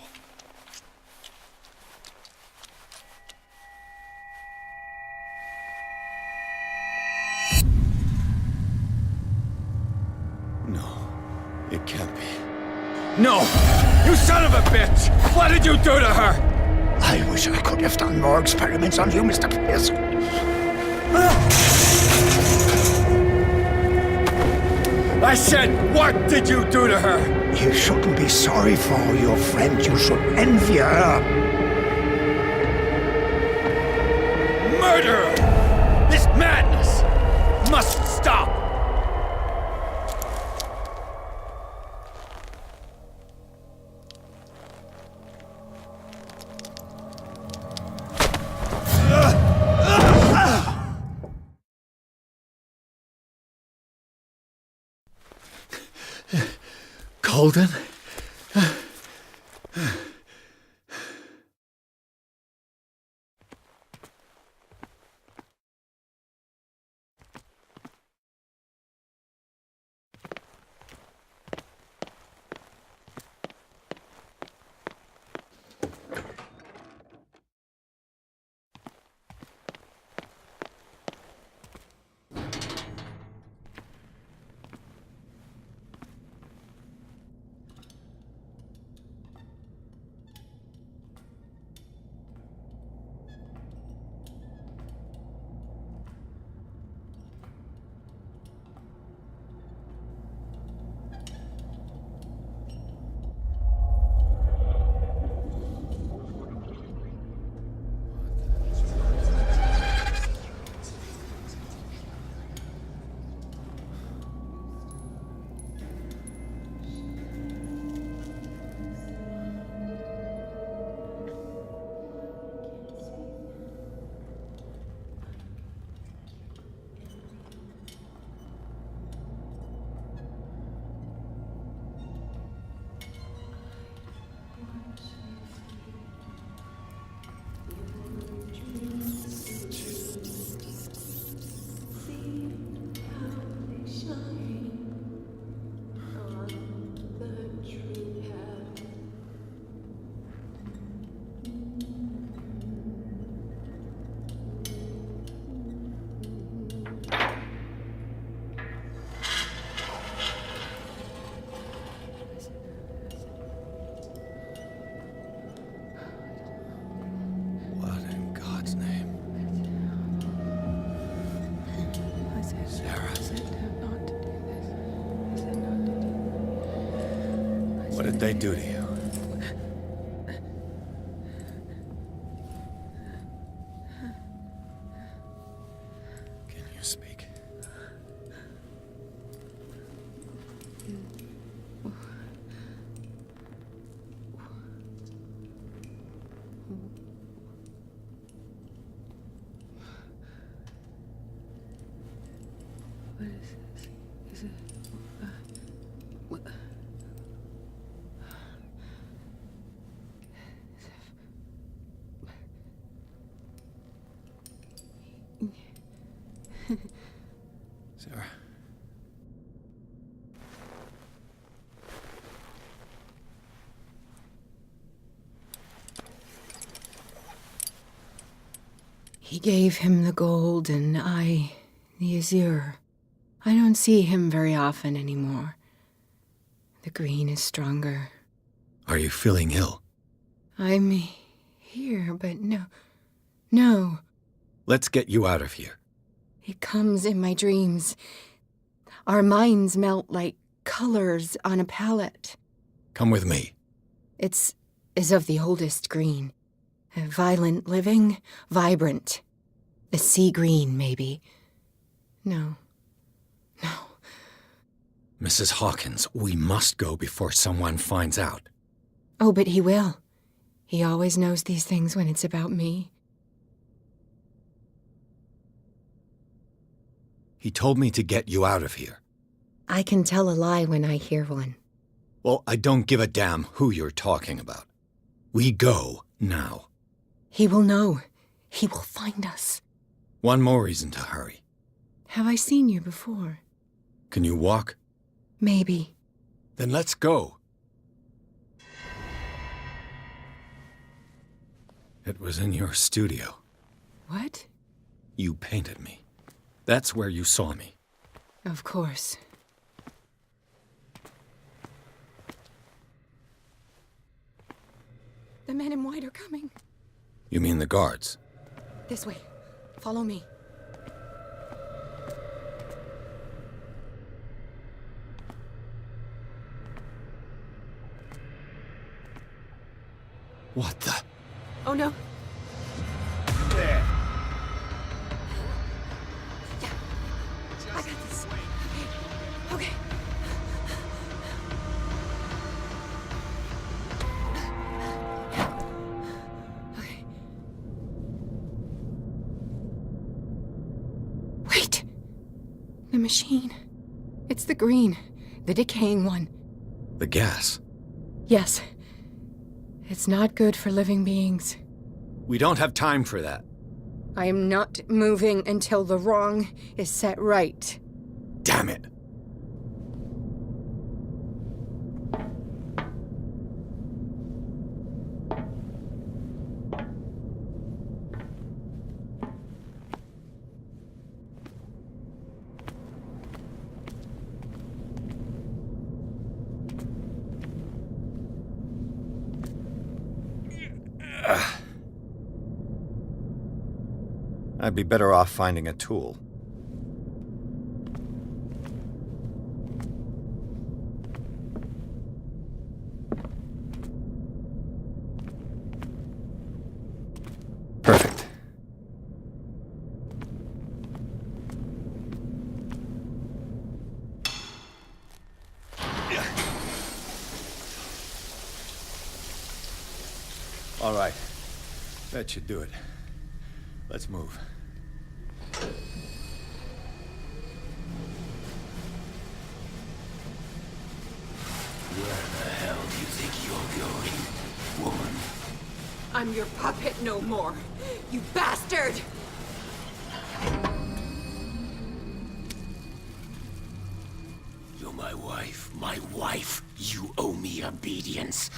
S1: No, it can't be. No! You son of a bitch! What did you do to her?
S13: I wish I could have done more experiments on you, Mr. Pierce.
S1: I said, what did you do to her?
S13: You shouldn't be sorry for your friend. You should envy her.
S1: Murderer! This madness must stop!
S13: Colden?
S1: What did they do to you? Can you speak?
S4: What is this? Is it... what?
S1: Sarah.
S6: He gave him the gold and I the azure. I don't see him very often anymore. The green is stronger.
S1: Are you feeling ill?
S6: I'm here, but no.
S1: Let's get you out of here.
S6: It comes in my dreams. Our minds melt like colors on a palette.
S1: Come with me.
S6: It's of the oldest green. Violent living, vibrant. The sea green, maybe. No.
S1: Mrs. Hawkins, we must go before someone finds out.
S6: Oh, but he will. He always knows these things when it's about me.
S1: He told me to get you out of here.
S6: I can tell a lie when I hear one.
S1: Well, I don't give a damn who you're talking about. We go now.
S6: He will know. He will find us.
S1: One more reason to hurry.
S4: Have I seen you before?
S1: Can you walk?
S4: Maybe.
S1: Then let's go. It was in your studio.
S4: What?
S1: You painted me. That's where you saw me.
S4: Of course.
S10: The men in white are coming.
S1: You mean the guards?
S10: This way. Follow me.
S1: What the?
S10: Oh no.
S1: There.
S10: Yeah. I got this. Okay. Okay. Okay. Wait. The machine. It's the green. The decaying one.
S1: The gas.
S4: Yes. It's not good for living beings.
S1: We don't have time for that.
S4: I am not moving until the wrong is set right.
S1: Damn it. I'd be better off finding a tool. Perfect. All right. That should do it. Let's move.
S11: Where the hell do you think you're going, woman?
S10: I'm your puppet no more. You bastard!
S11: You're my wife. My wife. You owe me obedience.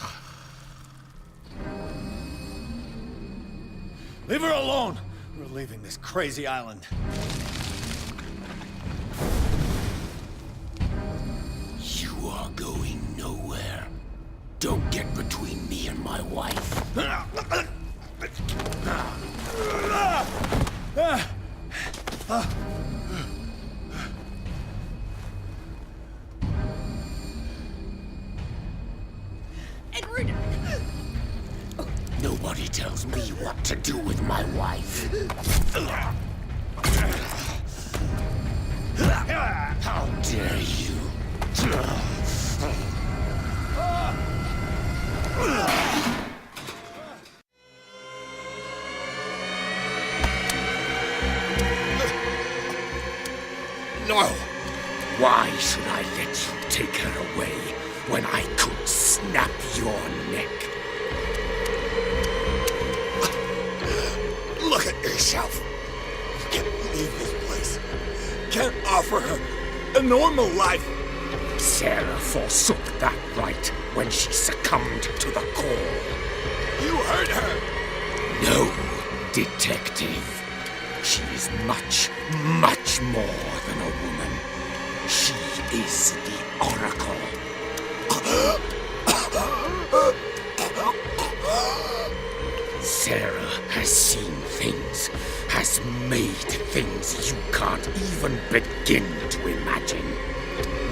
S1: Leave her alone! We're leaving this crazy island.
S11: You are going nowhere. Don't get between me and my wife.
S10: Edward!
S11: Nobody tells me what to do with my wife. How dare you? No! Why should I let you take her away when I could snap your neck? Look at yourself. You can't leave this place. Can't offer her a normal life. Sarah forsook that right when she succumbed to the call. You hurt her. No, detective. She is much, much more than a woman. She is the Oracle. Sarah has seen things, has made things you can't even begin to imagine.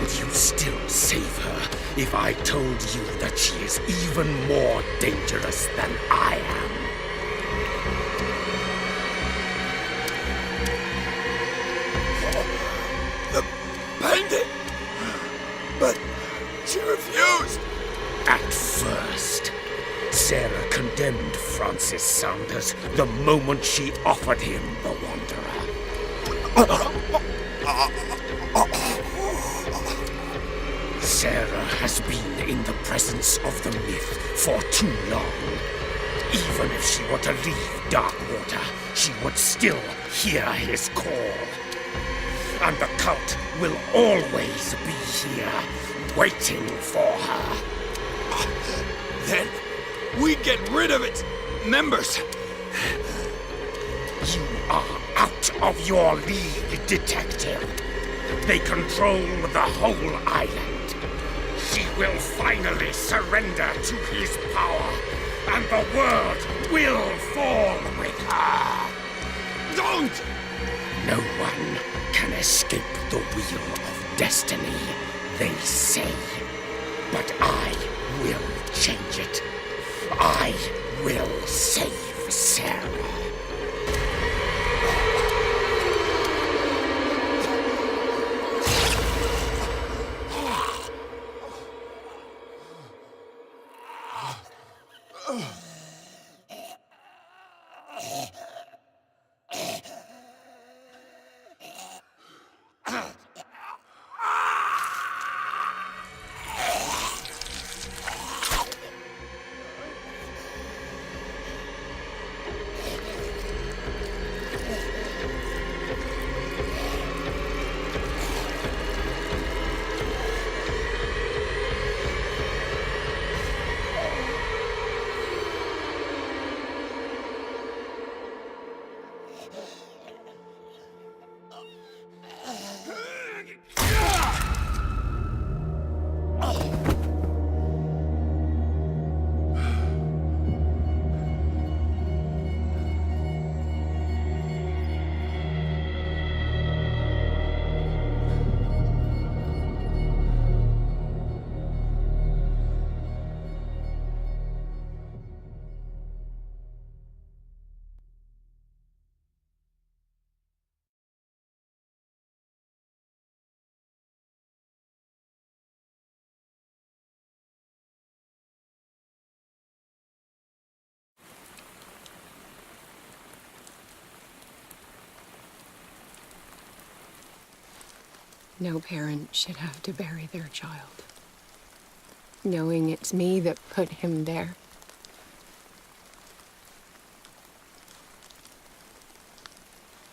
S11: Would you still save her if I told you that she is even more dangerous than I am? The painting! But she refused! At first, Sarah condemned Francis Saunders the moment she offered him the Wanderer. Sarah has been in the presence of the myth for too long. Even if she were to leave Darkwater, she would still hear his call. And the cult will always be here, waiting for her.
S14: Then we get rid of its members.
S11: You are out of your league, Detective. They control the whole island. She will finally surrender to his power, and the world will fall with her.
S14: Don't!
S11: No one can escape the wheel of destiny, they say. But I will change it. I will save Sarah.
S4: No parent should have to bury their child, knowing it's me that put him there.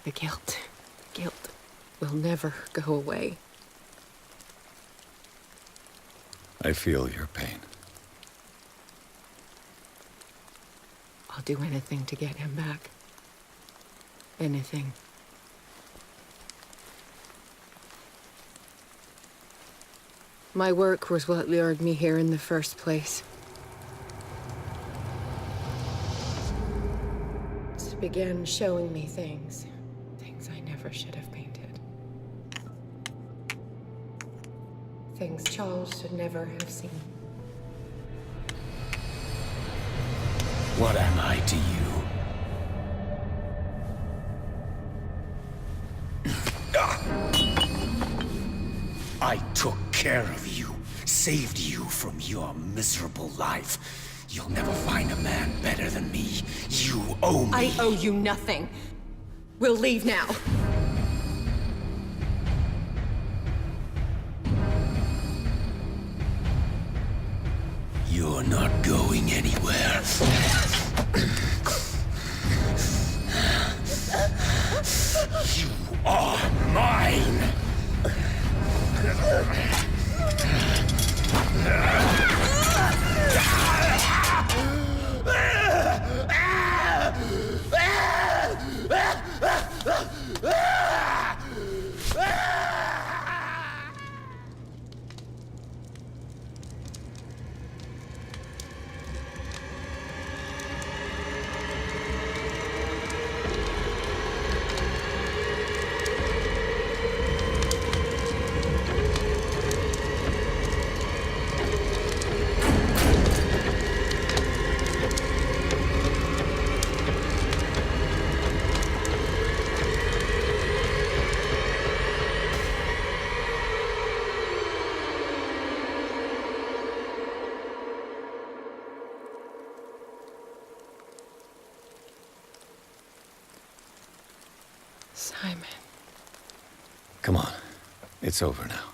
S4: The guilt will never go away.
S1: I feel your pain.
S4: I'll do anything to get him back. Anything. My work was what lured me here in the first place. It began showing me things I never should have painted. Things Charles should never have seen.
S11: What am I to you? I took care of you, saved you from your miserable life. You'll never find a man better than me. You owe me.
S4: I owe you nothing. We'll leave now.
S11: You're not going anywhere. You are mine!
S4: Simon.
S1: Come on. It's over now.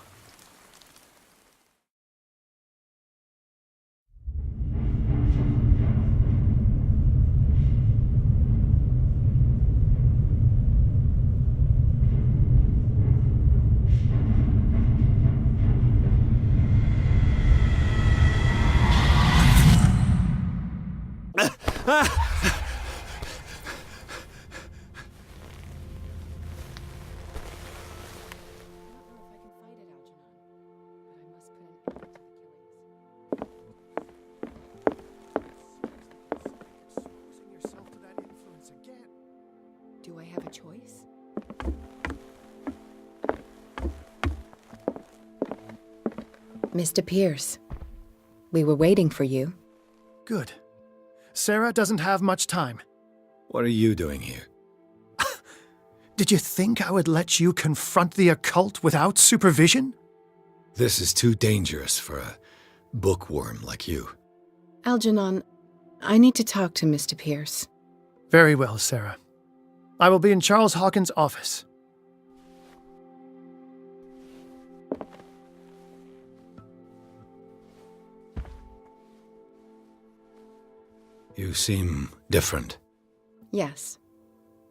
S6: have a choice?
S4: Mr. Pierce, we were waiting for you.
S13: Good. Sarah doesn't have much time.
S1: What are you doing here?
S13: Did you think I would let you confront the occult without supervision?
S1: This is too dangerous for a bookworm like you.
S4: Algernon, I need to talk to Mr. Pierce.
S13: Very well, Sarah. I will be in Charles Hawkins' office.
S1: You seem different.
S4: Yes.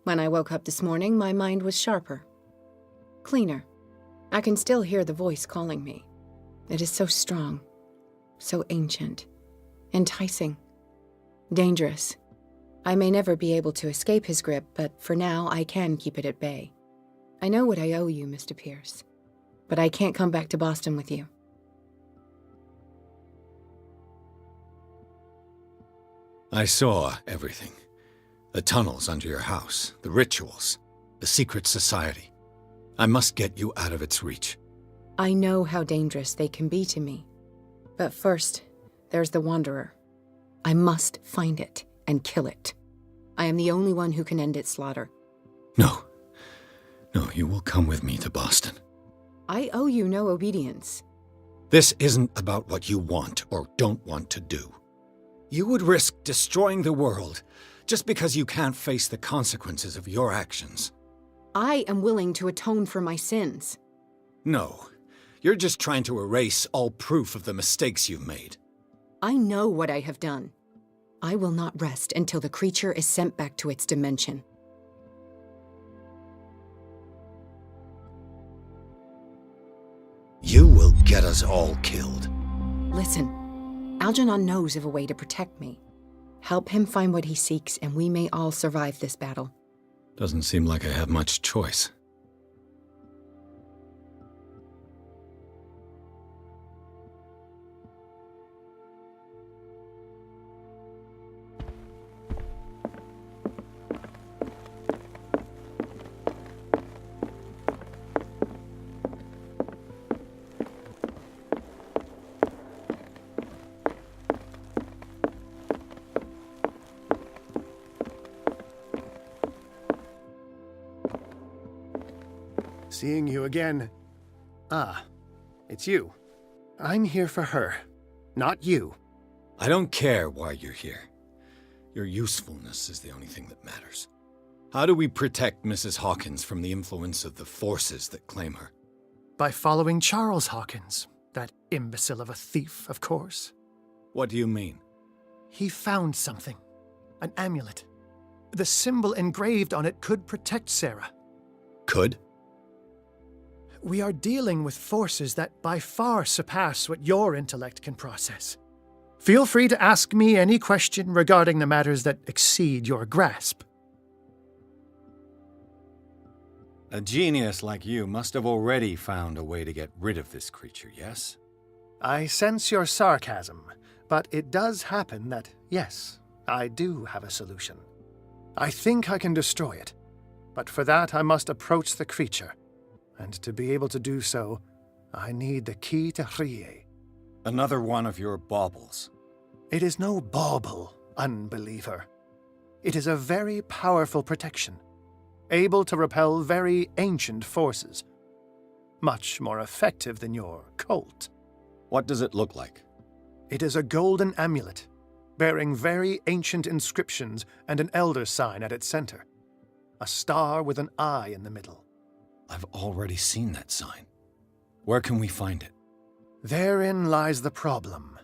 S4: When I woke up this morning, my mind was sharper. Cleaner. I can still hear the voice calling me. It is so strong, so ancient, enticing, dangerous. I may never be able to escape his grip, but for now I can keep it at bay. I know what I owe you, Mr. Pierce, but I can't come back to Boston with you.
S1: I saw everything. The tunnels under your house, the rituals, the secret society. I must get you out of its reach.
S4: I know how dangerous they can be to me. But first, there's the Wanderer. I must find it and kill it. I am the only one who can end its slaughter.
S1: No. No, you will come with me to Boston.
S4: I owe you no obedience.
S1: This isn't about what you want or don't want to do. You would risk destroying the world just because you can't face the consequences of your actions.
S4: I am willing to atone for my sins.
S1: No, you're just trying to erase all proof of the mistakes you've made.
S4: I know what I have done. I will not rest until the creature is sent back to its dimension.
S1: You will get us all killed.
S4: Listen, Algernon knows of a way to protect me. Help him find what he seeks, and we may all survive this battle.
S1: Doesn't seem like I have much choice.
S13: Seeing you again. Ah, it's you. I'm here for her, not you.
S1: I don't care why you're here. Your usefulness is the only thing that matters. How do we protect Mrs. Hawkins from the influence of the forces that claim her?
S13: By following Charles Hawkins, that imbecile of a thief, of course.
S1: What do you mean?
S13: He found something. An amulet. The symbol engraved on it could protect Sarah.
S1: Could?
S13: We are dealing with forces that by far surpass what your intellect can process. Feel free to ask me any question regarding the matters that exceed your grasp.
S1: A genius like you must have already found a way to get rid of this creature, yes?
S13: I sense your sarcasm, but it does happen that, yes, I do have a solution. I think I can destroy it, but for that I must approach the creature. And to be able to do so, I need the key to Rie.
S1: Another one of your baubles.
S13: It is no bauble, unbeliever. It is a very powerful protection, able to repel very ancient forces. Much more effective than your Colt.
S1: What does it look like?
S13: It is a golden amulet, bearing very ancient inscriptions and an elder sign at its center. A star with an eye in the middle.
S1: I've already seen that sign. Where can we find it?
S13: Therein lies the problem.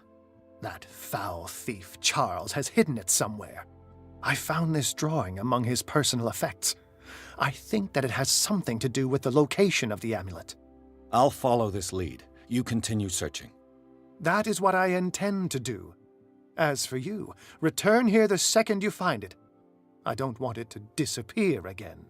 S13: That foul thief Charles has hidden it somewhere. I found this drawing among his personal effects. I think that it has something to do with the location of the amulet.
S1: I'll follow this lead. You continue searching.
S13: That is what I intend to do. As for you, return here the second you find it. I don't want it to disappear again.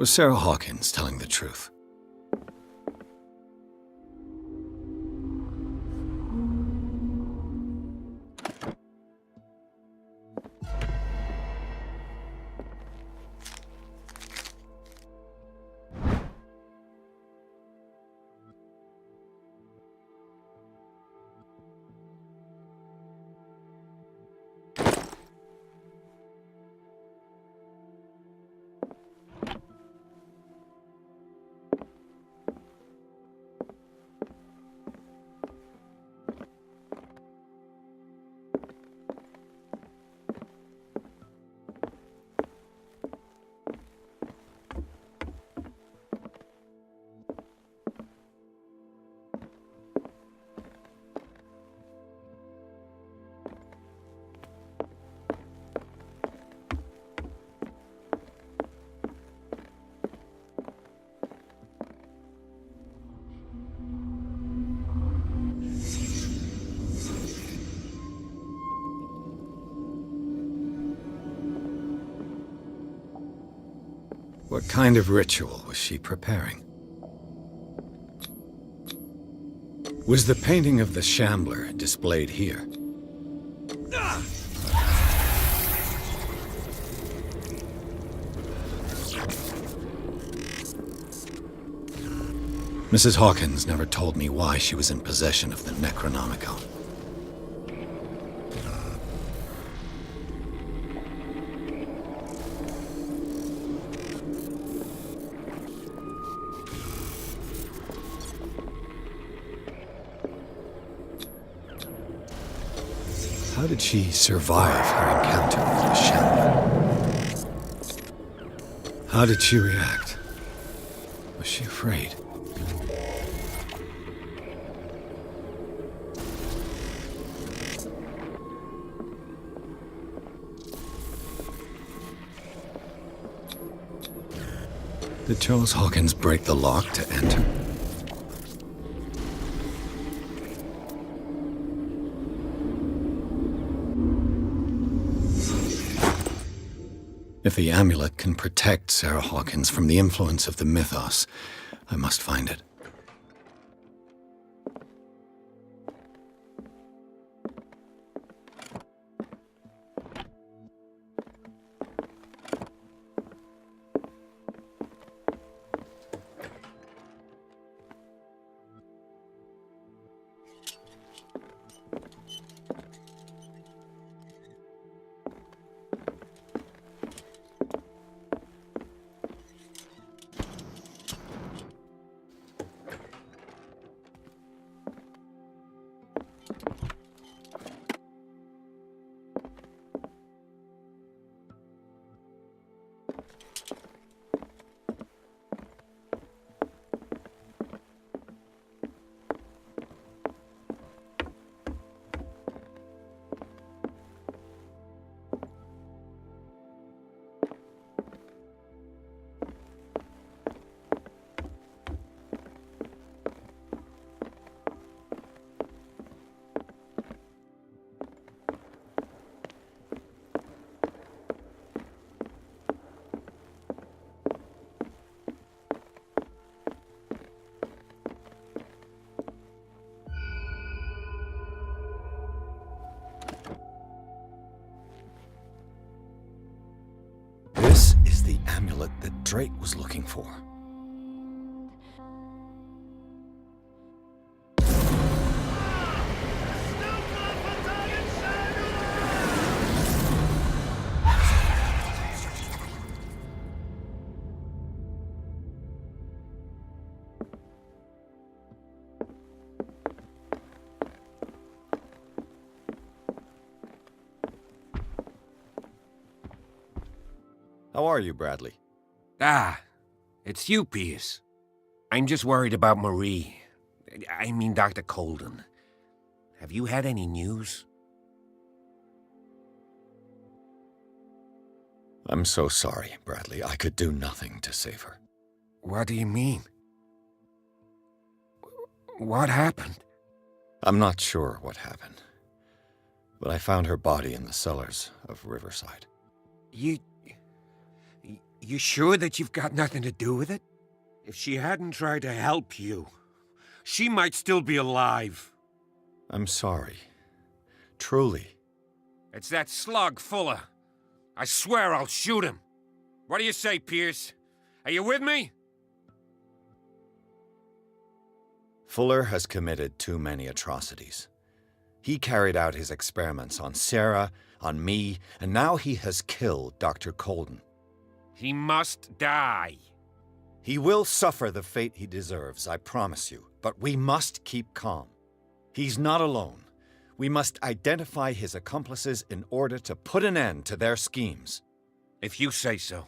S1: Was Sarah Hawkins telling the truth? What kind of ritual was she preparing? Was the painting of the Shambler displayed here? Mrs. Hawkins never told me why she was in possession of the Necronomicon. How did she survive her encounter with the Shambler? How did she react? Was she afraid? Did Charles Hawkins break the lock to enter? If the amulet can protect Sarah Hawkins from the influence of the mythos, I must find it. This is the amulet that Drake was looking for. How are you, Bradley?
S12: Ah, it's you, Pierce. I'm just worried about Marie. I mean, Dr. Colden. Have you had any news?
S1: I'm so sorry, Bradley. I could do nothing to save her.
S12: What do you mean? What happened?
S1: I'm not sure what happened, but I found her body in the cellars of Riverside.
S12: You sure that you've got nothing to do with it? If she hadn't tried to help you, she might still be alive.
S1: I'm sorry. Truly.
S12: It's that slug, Fuller. I swear I'll shoot him. What do you say, Pierce? Are you with me?
S1: Fuller has committed too many atrocities. He carried out his experiments on Sarah, on me, and now he has killed Dr. Colden.
S12: He must die.
S1: He will suffer the fate he deserves, I promise you, but we must keep calm. He's not alone. We must identify his accomplices in order to put an end to their schemes.
S12: If you say so.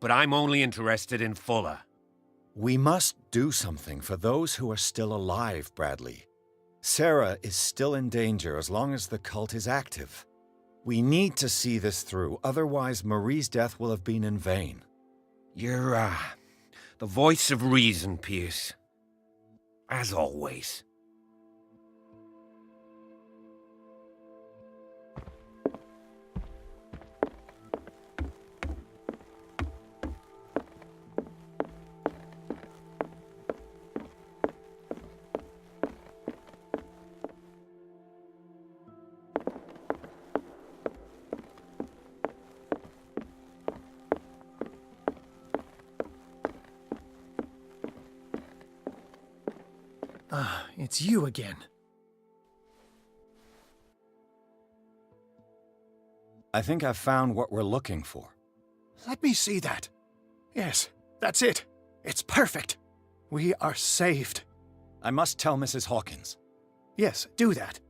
S12: But I'm only interested in Fuller.
S1: We must do something for those who are still alive, Bradley. Sarah is still in danger as long as the cult is active. We need to see this through, otherwise Marie's death will have been in vain.
S12: You're, the voice of reason, Pierce. As always.
S13: Ah, it's you again.
S1: I think I've found what we're looking for.
S13: Let me see that. Yes, that's it. It's perfect. We are saved.
S1: I must tell Mrs. Hawkins.
S13: Yes, do that.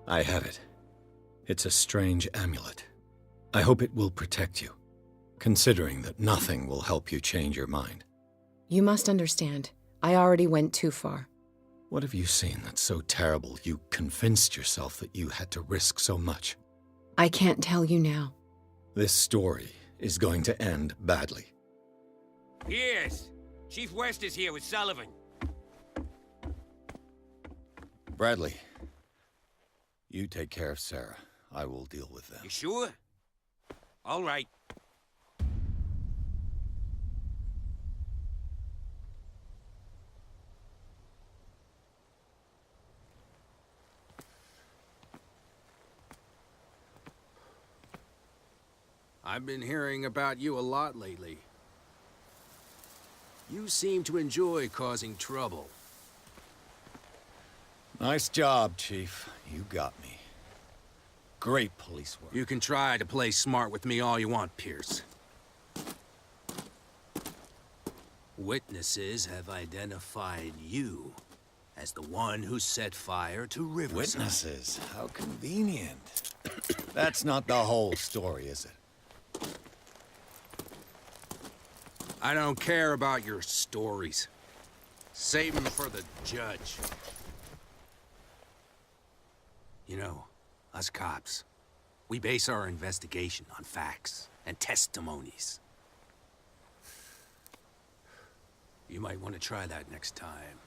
S1: I have it. It's a strange amulet. I hope it will protect you, considering that nothing will help you change your mind.
S15: You must understand, I already went too far.
S1: What have you seen that's so terrible you convinced yourself that you had to risk so much?
S15: I can't tell you now.
S1: This story is going to end badly.
S12: Pierce! Chief West is here with Sullivan.
S1: Bradley, you take care of Sarah. I will deal with them.
S12: You sure? All right.
S16: I've been hearing about you a lot lately. You seem to enjoy causing trouble.
S1: Nice job, Chief. You got me. Great police work.
S16: You can try to play smart with me all you want, Pierce. Witnesses have identified you as the one who set fire to Riverside.
S1: Witnesses? How convenient. That's not the whole story, is it?
S16: I don't care about your stories. Save them for the judge. You know, us cops, We base our investigation on facts and testimonies. You might want to try that next time.